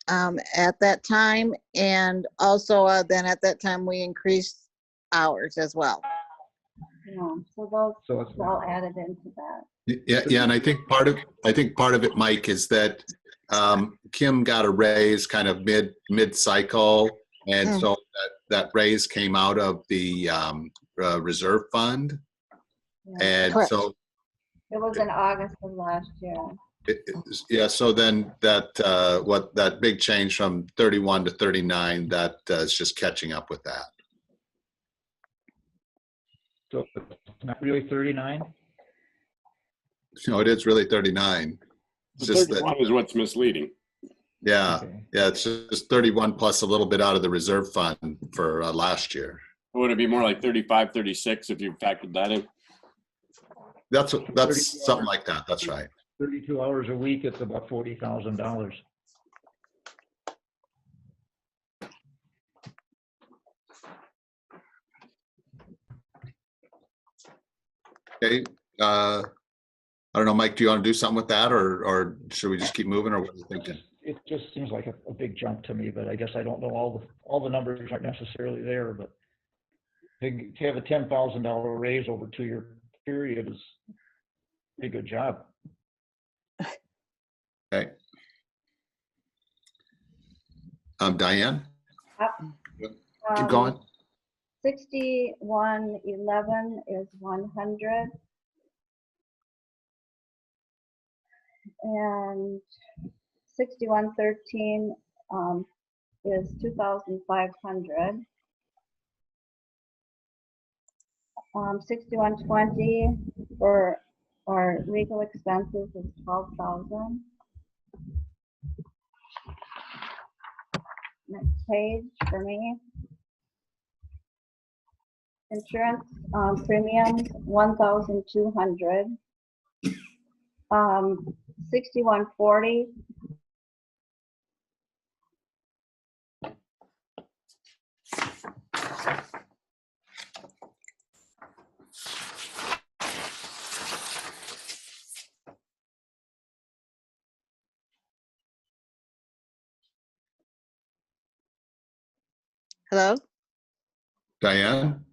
at that time. And also then at that time, we increased hours as well. Yeah, so those So it's all added into that. Yeah, and I think part of it, Mike, is that Kim got a raise kind of mid-cycle, and so that raise came out of the reserve fund, Yeah. and Correct. so It was in August of last year. yeah, so then that big change from 31 to 39, that is just catching up with that. So it's not really 39? No, it is really 39. It's The just 31 that, is what's misleading. yeah, Okay. yeah, it's just 31 plus a little bit out of the reserve fund for last year. Would it be more like 35, 36 if you factored that in? That's something like that. That's right. 32 hours a week, it's about $40,000. Okay. I don't know, Mike, do you want to do something with that, or should we just keep moving, or what are you thinking? It just seems like a big jump to me, but I guess I don't know all the numbers aren't necessarily there, but to have a $10,000 raise over a 2-year period is a pretty good job. Okay. Diane, Up. keep going. 6111 is 100. And 6113 is 2,500. 6120 for our legal expenses is 12,000. Next page for me. Insurance premiums 1,200. 6140. Hello, Diane?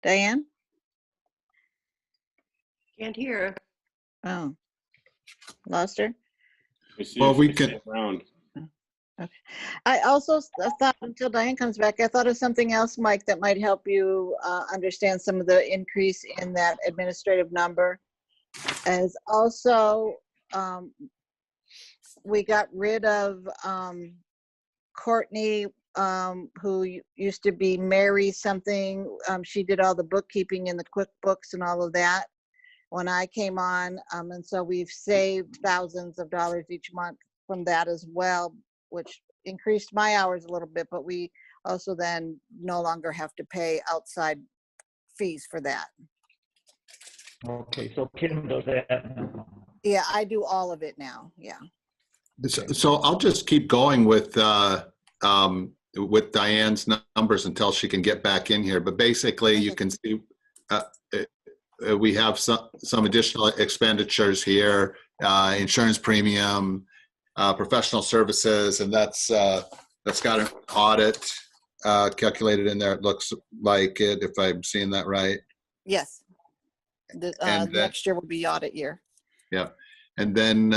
Diane? Can't hear. Oh, lost her. We see Well, if we she's could- around. I also thought, until Diane comes back, I thought of something else, Mike, that might help you understand some of the increase in that administrative number. As also, we got rid of Courtney, who used to be Mary something. She did all the bookkeeping and the QuickBooks and all of that when I came on. And so we've saved thousands of dollars each month from that as well, which increased my hours a little bit, but we also then no longer have to pay outside fees for that. Okay, so Kim does that now. Yeah, I do all of it now. Yeah. So I'll just keep going with Diane's numbers until she can get back in here. But basically, you can see we have some additional expenditures here, insurance premium, professional services, and that's got an audit calculated in there. It looks like it, if I'm seeing that right. Yes. And then- Next year will be audit year. Yeah, and then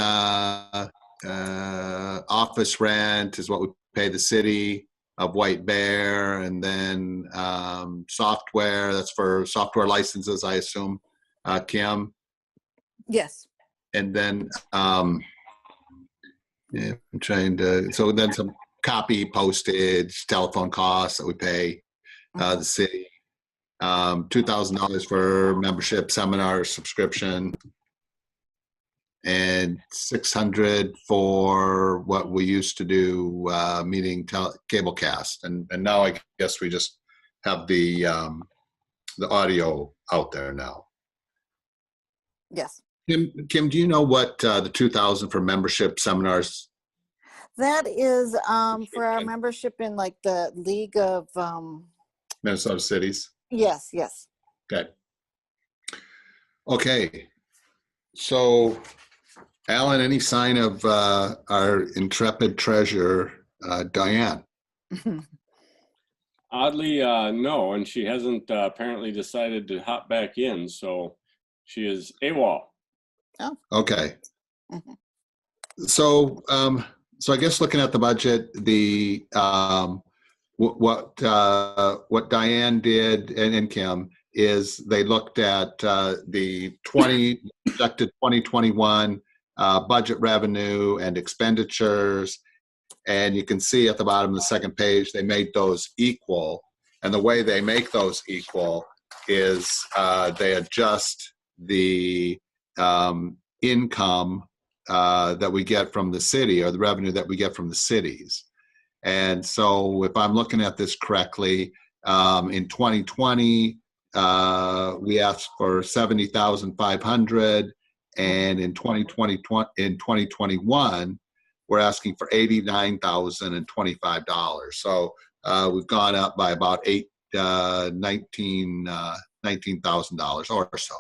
office rent is what we pay the city of White Bear, and then software, that's for software licenses, I assume, Kim. Yes. And then yeah, I'm trying to, so then some copy, postage, telephone costs that we pay the city. $2,000 for membership, seminar subscription, and $600 for what we used to do, meeting cable cast, and now I guess we just have the audio out there now. Yes. Kim, do you know what the $2,000 for membership seminars? That is for our membership in like the League of, Minnesota Cities. yes, yes. Okay. So, Alan, any sign of our intrepid treasurer, Diane? Oddly, no, and she hasn't apparently decided to hop back in, so she is AWOL. Okay. So, so I guess looking at the budget, the what Diane did and Kim is they looked at the projected 2021 budget revenue and expenditures, and you can see at the bottom of the second page they made those equal. And the way they make those equal is they adjust the income that we get from the city, or the revenue that we get from the cities. And so if I'm looking at this correctly, in 2020, we asked for 70,500, and in 2021, we're asking for $89,025. So we've gone up by about $19,000 or so.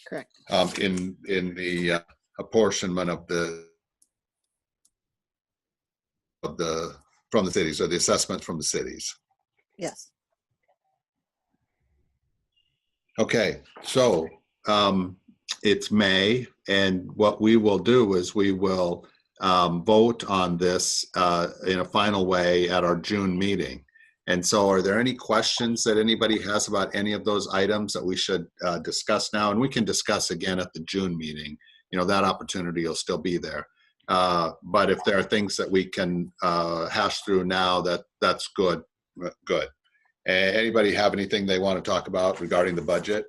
Correct. In the apportionment of the from the cities, or the assessment from the cities. Yes. Okay, so it's May, and what we will do is we will vote on this in a final way at our June meeting. And so are there any questions that anybody has about any of those items that we should discuss now? And we can discuss again at the June meeting. You know, that opportunity will still be there. But if there are things that we can hash through now, that's good. Good. Anybody have anything they want to talk about regarding the budget?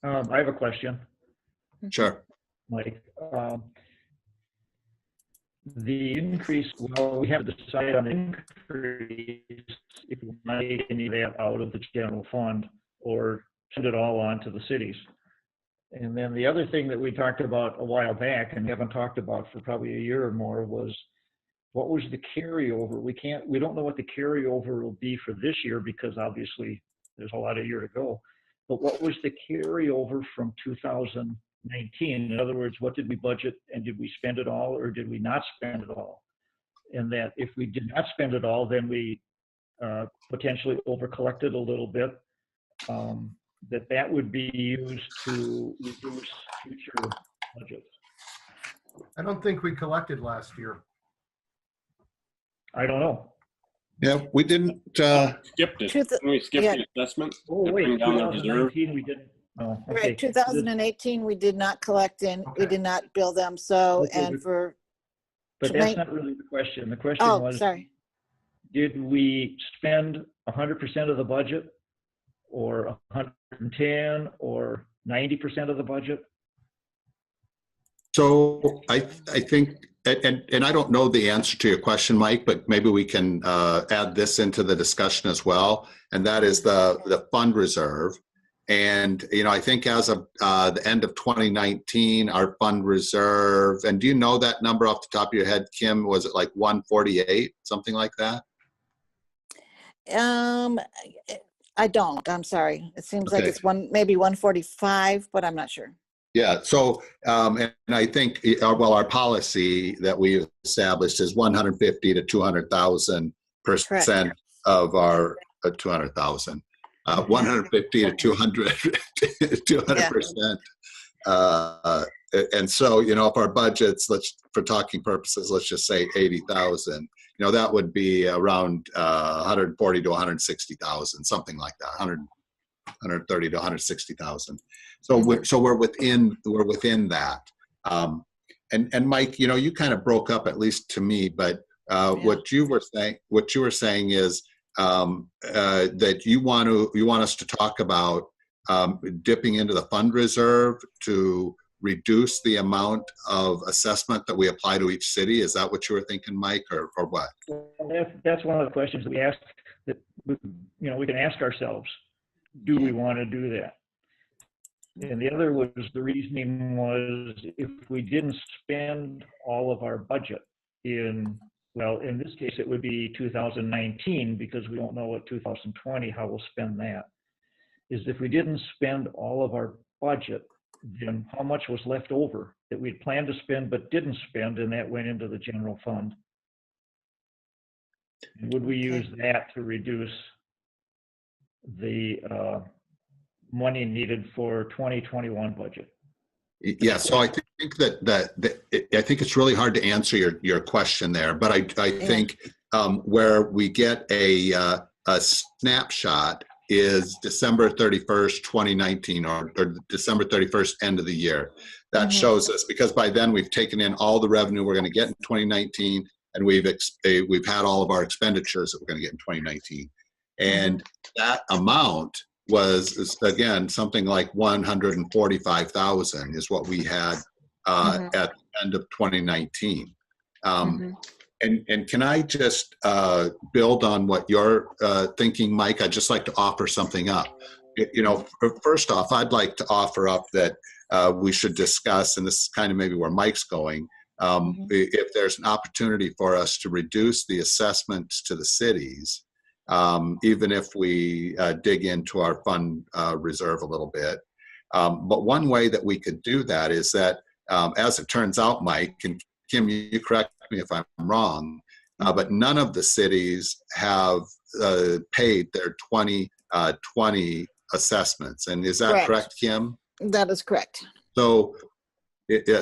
I have a question. Sure. Mike. The increase, well, we have to decide on the increase if we make any of that out of the general fund or send it all on to the cities. And then the other thing that we talked about a while back and haven't talked about for probably a year or more was what was the carryover? We don't know what the carryover will be for this year because obviously there's a lot of year to go. But what was the carryover from 2019? In other words, what did we budget and did we spend it all or did we not spend it all? And that if we did not spend it all, then we potentially over collected a little bit. That would be used to reduce future budgets. I don't think we collected last year. I don't know. Yeah, we didn't. Skipped it. Truth- Didn't we skip yeah. the assessment? Oh, wait, Bring down the reserve. 2019 we didn't. Oh, okay. Right, 2018, we did not collect in, we Okay. did not bill them, so, Okay, and for, But that's not really the question. The question oh, was, sorry. did we spend 100% of the budget or 110 or 90% of the budget? So I think, and I don't know the answer to your question, Mike, but maybe we can add this into the discussion as well. And that is the fund reserve. And, you know, I think as of the end of 2019, our fund reserve, and do you know that number off the top of your head, Kim? Was it like 148, something like that? I don't, I'm sorry. It seems like Okay. it's maybe 145, but I'm not sure. Yeah, so, and I think, well, our policy that we established is 150 to 200,000% of our 200,000. 150 to 200%. And so, you know, if our budgets, for talking purposes, let's just say 80,000, you know, that would be around 140 to 160,000, something like that, 130 to 160,000. So we're within that. And Mike, you know, you kind of broke up, at least to me, but what you were saying is that you want us to talk about dipping into the fund reserve to reduce the amount of assessment that we apply to each city. Is that what you were thinking, Mike, or what? Well, that's one of the questions that we asked that, you know, we can ask ourselves, do we want to do that? And the other was, the reasoning was, if we didn't spend all of our budget in this case, it would be 2019, because we don't know what 2020, how we'll spend that, is if we didn't spend all of our budget, then how much was left over that we'd planned to spend but didn't spend, and that went into the general fund? And would we use that to reduce the money needed for 2021 budget? Yeah, so I think that I think it's really hard to answer your question there, but I think where we get a snapshot is December 31st, 2019, or December 31st, end of the year. That shows us, because by then we've taken in all the revenue we're going to get in 2019, and we've had all of our expenditures that we're going to get in 2019, and that amount was, again, something like 145,000 is what we had at the end of 2019. And can I just build on what you're thinking, Mike? I'd just like to offer something up. You know, first off, I'd like to offer up that we should discuss, and this is kind of maybe where Mike's going, if there's an opportunity for us to reduce the assessments to the cities, even if we dig into our fund reserve a little bit. But one way that we could do that is that, as it turns out, Mike, and Kim, you correct me if I'm wrong, but none of the cities have paid their 2020 assessments. And is that correct, Kim? That is correct. So,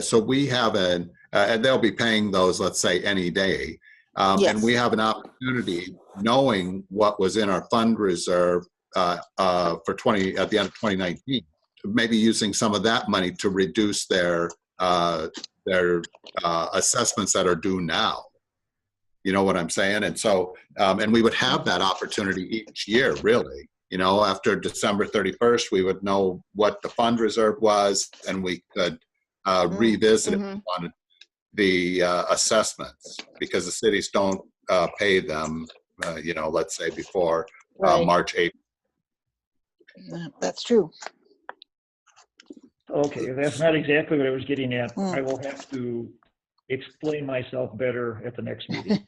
so we have an and they'll be paying those, let's say, any day. And Yes. we have an opportunity, knowing what was in our fund reserve for at the end of 2019, maybe using some of that money to reduce their assessments that are due now. You know what I'm saying? And so, and we would have that opportunity each year, really. You know, after December 31st, we would know what the fund reserve was, and we could revisit Mhm. on the assessments, because the cities don't pay them, you know, let's say before Right. March 8th. That's true. Okay, that's not exactly what I was getting at. Hmm. I will have to explain myself better at the next meeting.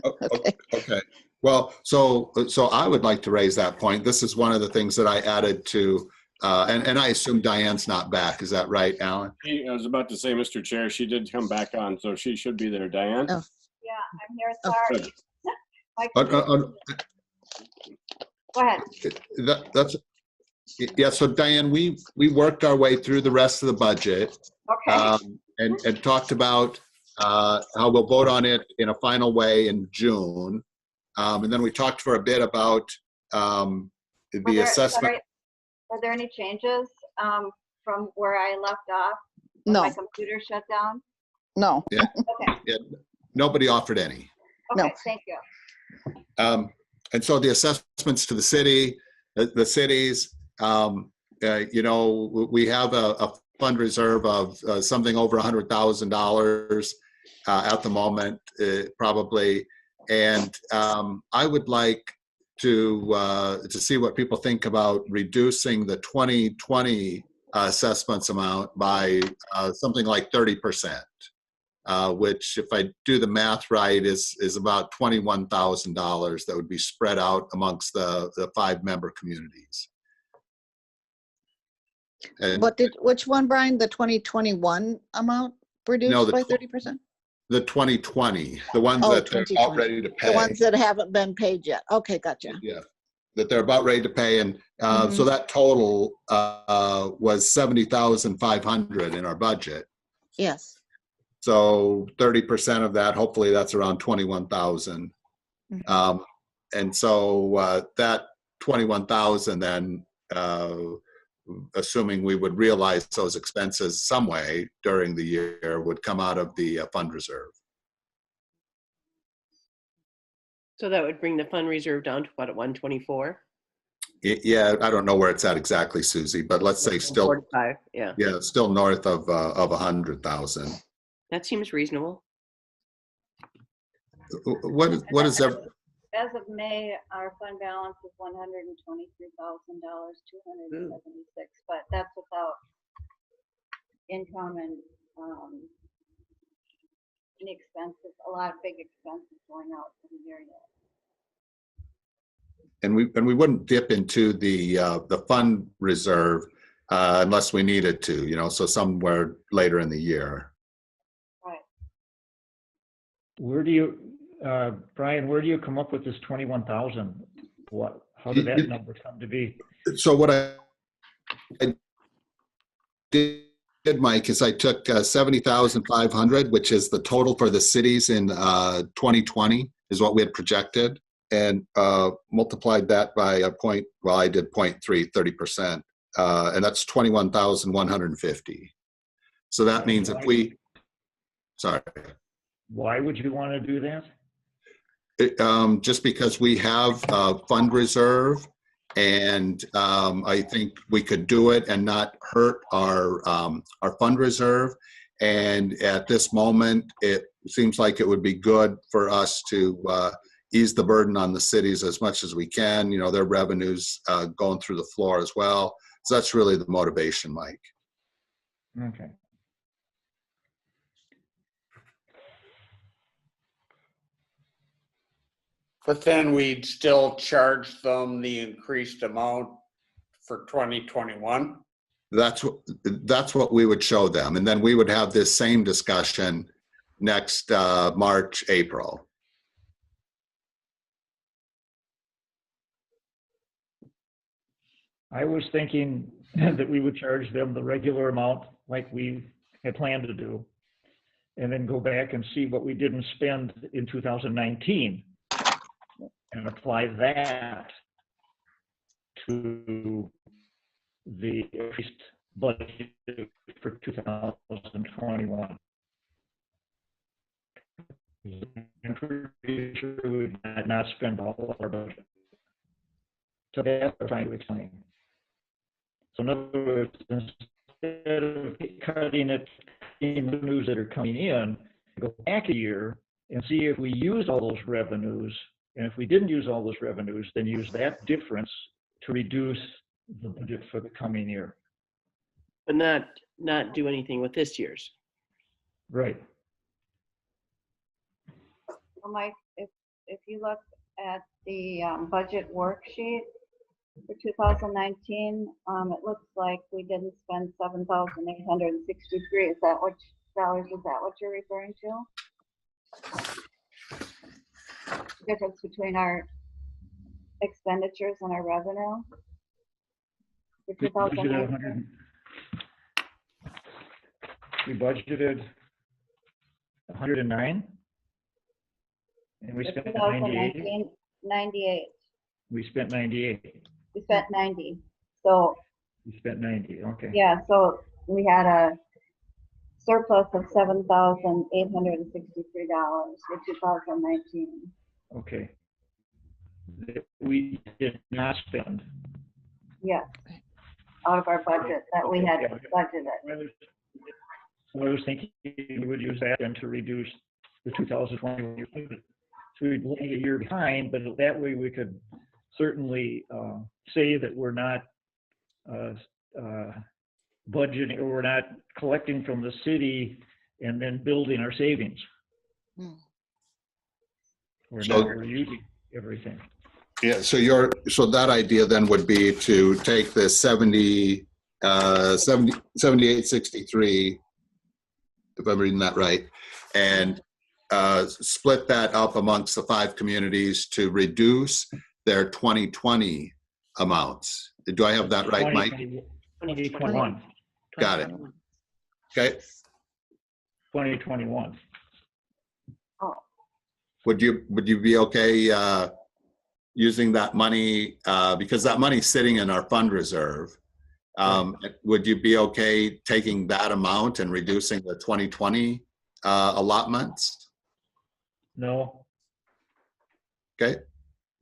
Okay. Well, so I would like to raise that point. This is one of the things that I added to, and I assume Diane's not back. Is that right, Alan? I was about to say, Mr. Chair, she did come back on, so she should be there. Diane? Oh. Yeah, I'm here, Good. sorry. Go ahead. That's yeah. So Diane, we worked our way through the rest of the budget, Okay. and talked about how we'll vote on it in a final way in June, and then we talked for a bit about the assessment. Sorry, are there any changes from where I left off? No. My computer shut down? No. Yeah. Okay, Yeah, nobody offered any. okay, thank you. And so the assessments to the city, the cities, you know, we have a fund reserve of something over $100,000 at the moment, probably. And I would like to see what people think about reducing the 2020 assessments amount by something like 30%. Which, if I do the math right, is about $21,000 that would be spread out amongst the 5-member communities. And Which one, Brian? The 2021 amount reduced No, the by tw- 30%? the 2020, the ones Oh, that they're 2020. about ready to pay. The ones that haven't been paid yet. Okay, gotcha. Yeah, that they're about ready to pay, and Mhm. so that total was $70,500 in our budget. Yes. So 30% of that, hopefully that's around 21,000. Mhm. And so that 21,000 then, assuming we would realize those expenses some way during the year, would come out of the fund reserve. So that would bring the fund reserve down to what, at 124? Yeah, I don't know where it's at exactly, Susie, but let's say still, 45, yeah. yeah, still north of 100,000. That seems reasonable. What is that? As of May, our fund balance is $123,276, but that's without income and any expenses, a lot of big expenses going out for the year yet. And we wouldn't dip into the fund reserve unless we needed to, you know, so somewhere later in the year. Right. Where do you, Brian, where do you come up with this 21,000? How did that number come to be? So what I did, Mike, is I took 70,500, which is the total for the cities in 2020, is what we had projected, and multiplied that by a point. Well, I did 0.3, 30%, and that's 21,150. So that means if we, sorry. Why would you want to do that? Just because we have a fund reserve, and I think we could do it and not hurt our fund reserve. And at this moment, it seems like it would be good for us to ease the burden on the cities as much as we can. You know, their revenues going through the floor as well. So that's really the motivation, Mike. Okay. But then we'd still charge them the increased amount for 2021? That's what we would show them. And then we would have this same discussion next March, April. I was thinking that we would charge them the regular amount like we had planned to do. and then go back and see what we didn't spend in 2019 and apply that to the increased budget for 2021. I'm pretty sure we did not spend all of our budget. So that's what I'm trying to explain. So in other words, instead of cutting it in the revenues that are coming in, go back a year and see if we used all those revenues. And if we didn't use all those revenues, then use that difference to reduce the budget for the coming year. But not do anything with this year's. Right. Well, Mike, if you look at the budget worksheet for 2019, it looks like we didn't spend 7,863. Is that what dollars? Is that what you're referring to? The difference between our expenditures and our revenue for 2019. We budgeted 109, and we For spent 2019, 98. We spent 98. We spent 90. So We spent 90. Okay. yeah, so we had a surplus of $7,863 for 2019. Okay. That we did not spend. Yes, out of our budget that we had budgeted. So I was thinking we would use that then to reduce the 2020. So we'd be a year behind, but that way we could certainly say that we're not budgeting, or we're not collecting from the city and then building our savings. We're using everything. Yeah, so that idea then would be to take the 7863, if I'm reading that right, and split that up amongst the 5 communities to reduce their 2020 amounts. Do I have that right, Mike? 2021. Got it. Okay. 2021. Oh. Would you be okay using that money, because that money's sitting in our fund reserve? Would you be okay taking that amount and reducing the 2020 allotments? No. Okay.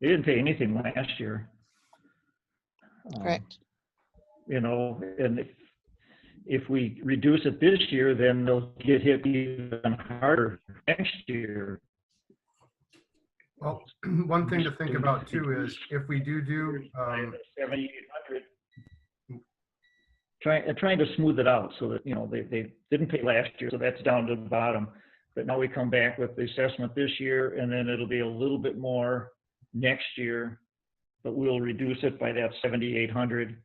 They didn't pay anything last year. Correct. You know, and if we reduce it this year, then they'll get hit even harder next year. Well, one thing to think about too is if we do 7,800, trying to smooth it out so that, you know, they didn't pay last year, so that's down to the bottom. But now we come back with the assessment this year, and then it'll be a little bit more next year, but we'll reduce it by that 7,800.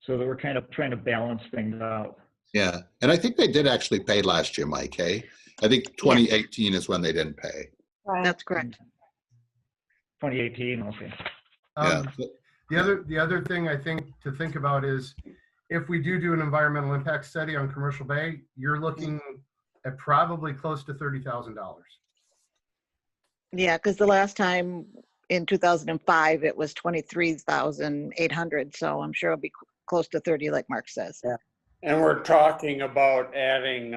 So that we're kind of trying to balance things out. Yeah, and I think they did actually pay last year, Mike, hey? I think 2018 is when they didn't pay. Right. That's correct. 2018, okay. Yeah. The other thing I think to think about is if we do an environmental impact study on Commercial Bay, you're looking at probably close to $30,000. Yeah, because the last time in 2005, it was 23,800. So I'm sure it'll be close to 30, like Mark says. Yeah. And we're talking about adding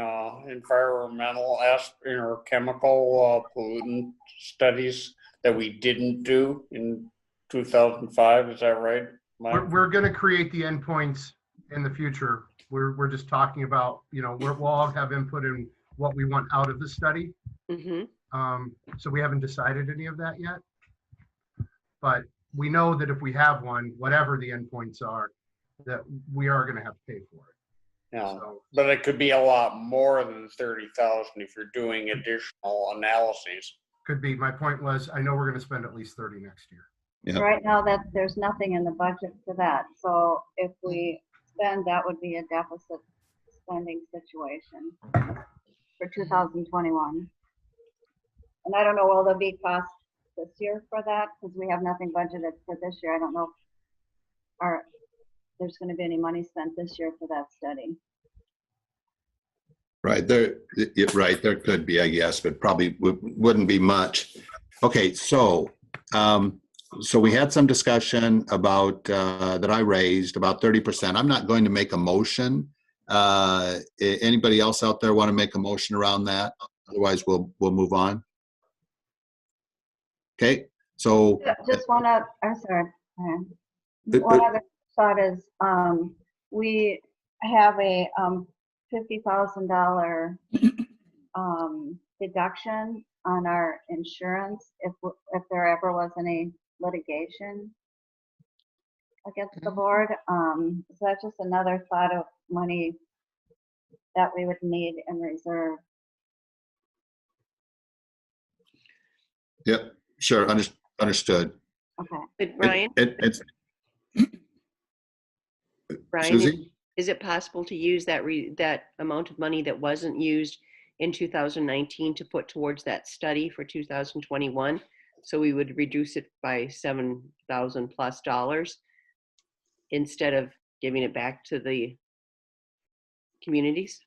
environmental or chemical pollutant studies that we didn't do in 2005. Is that right, Mike? We're going to create the endpoints in the future. We're just talking about, you know, we'll all have input in what we want out of the study. So we haven't decided any of that yet. But we know that if we have one, whatever the endpoints are, that we are going to have to pay for it. Yeah, So, but it could be a lot more than 30,000 if you're doing additional analyses. could be, my point was, I know we're going to spend at least 30 next year. Yeah. Right now, that there's nothing in the budget for that. So if we spend, that would be a deficit spending situation for 2021. And I don't know, will there be costs this year for that? Because we have nothing budgeted for this year. I don't know if there's going to be any money spent this year for that study. Right, right, there could be, I guess, but probably wouldn't be much. Okay, so, so we had some discussion about, that I raised, about 30%. I'm not going to make a motion. Anybody else out there want to make a motion around that? Otherwise, we'll move on. Okay, so. Just one other, I'm sorry. One other thought is, we have a $50,000 deduction on our insurance if there ever was any litigation against the board. So that's just another thought of money that we would need in reserve. Yep, sure, understood. Okay. But Ryan, It's Brian, Susie? is it possible to use that amount of money that wasn't used in 2019 to put towards that study for 2021? So we would reduce it by $7,000 plus instead of giving it back to the communities?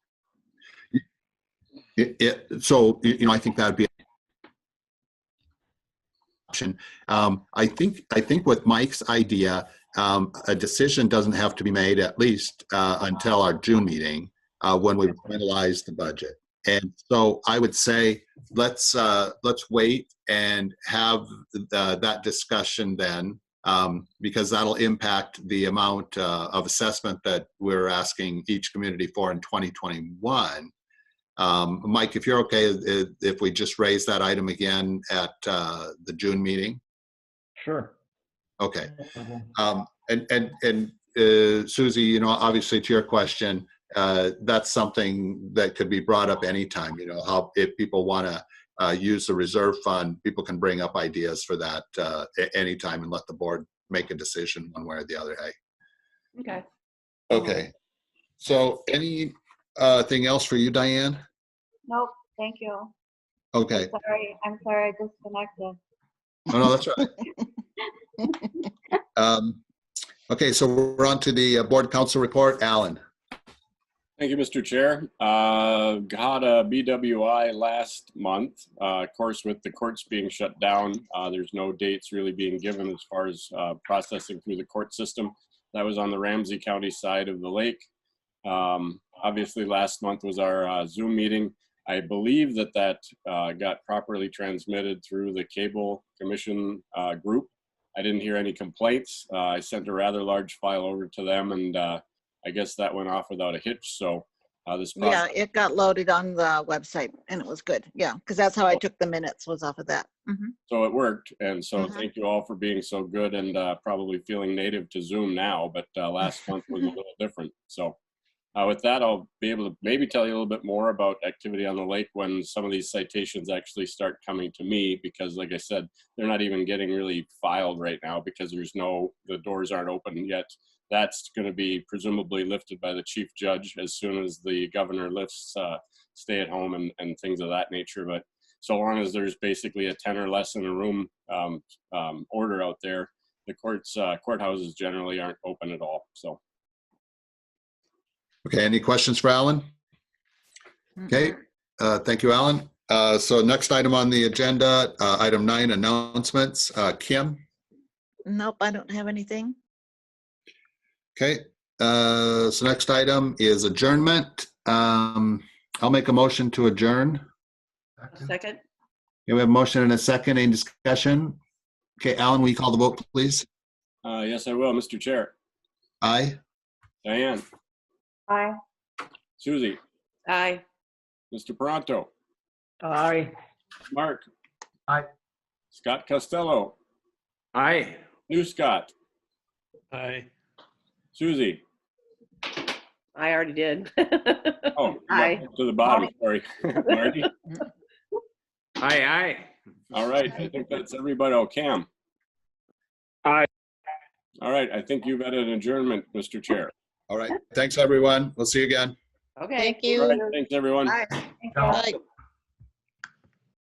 So, you know, I think that'd be an option. I think with Mike's idea, a decision doesn't have to be made at least until our June meeting when we finalize the budget. And so I would say let's wait and have that discussion then, because that'll impact the amount of assessment that we're asking each community for in 2021. Mike, if you're okay, if we just raise that item again at the June meeting. Sure. Okay. And Susie, you know, obviously to your question, that's something that could be brought up anytime. You know, how if people want to use the reserve fund, people can bring up ideas for that anytime and let the board make a decision one way or the other. Hey. Okay. Okay. So anything else for you, Diane? Nope, thank you. Okay. I'm sorry, I disconnected. Oh, no, that's right. Okay, so we're on to the board council report. Alan. Thank you, Mr. Chair. Got a BWI last month. Of course, with the courts being shut down, there's no dates really being given as far as processing through the court system. That was on the Ramsey County side of the lake. Obviously, last month was our Zoom meeting. I believe that got properly transmitted through the Cable Commission group. I didn't hear any complaints. I sent a rather large file over to them, and I guess that went off without a hitch. So this process, Yeah, it got loaded on the website and it was good. Yeah, because that's how I took the minutes, was off of that. so it worked. And so thank you all for being so good and probably feeling native to Zoom now, but last month was a little different. So with that, I'll be able to maybe tell you a little bit more about activity on the lake when some of these citations actually start coming to me, because like I said, they're not even getting really filed right now because the doors aren't open yet. That's going to be presumably lifted by the chief judge as soon as the governor lifts stay at home and things of that nature. But so long as there's basically a 10 or less in a room order out there, the courthouses generally aren't open at all. So. Okay, any questions for Alan? Okay, thank you, Alan. So next item on the agenda, item 9, announcements. Kim? Nope, I don't have anything. Okay, so next item is adjournment. I'll make a motion to adjourn. Second? Okay, we have a motion and a second. Any discussion? Okay, Alan, will you call the vote, please? Yes, I will, Mr. Chair. Aye. Diane? Aye. Susie? Aye. Mr. Peranto? Aye. Mark? Aye. Scott Costello? Aye. New Scott? Aye. Susie? I already did. Oh, Aye. to the bottom, sorry. Marty? Aye, aye. All right, I think that's everybody. Oh, Cam? Aye. All right, I think you've had an adjournment, Mr. Chair. All right, thanks, everyone. We'll see you again. Okay. Thank you. All right, thanks, everyone. Bye. No. Bye.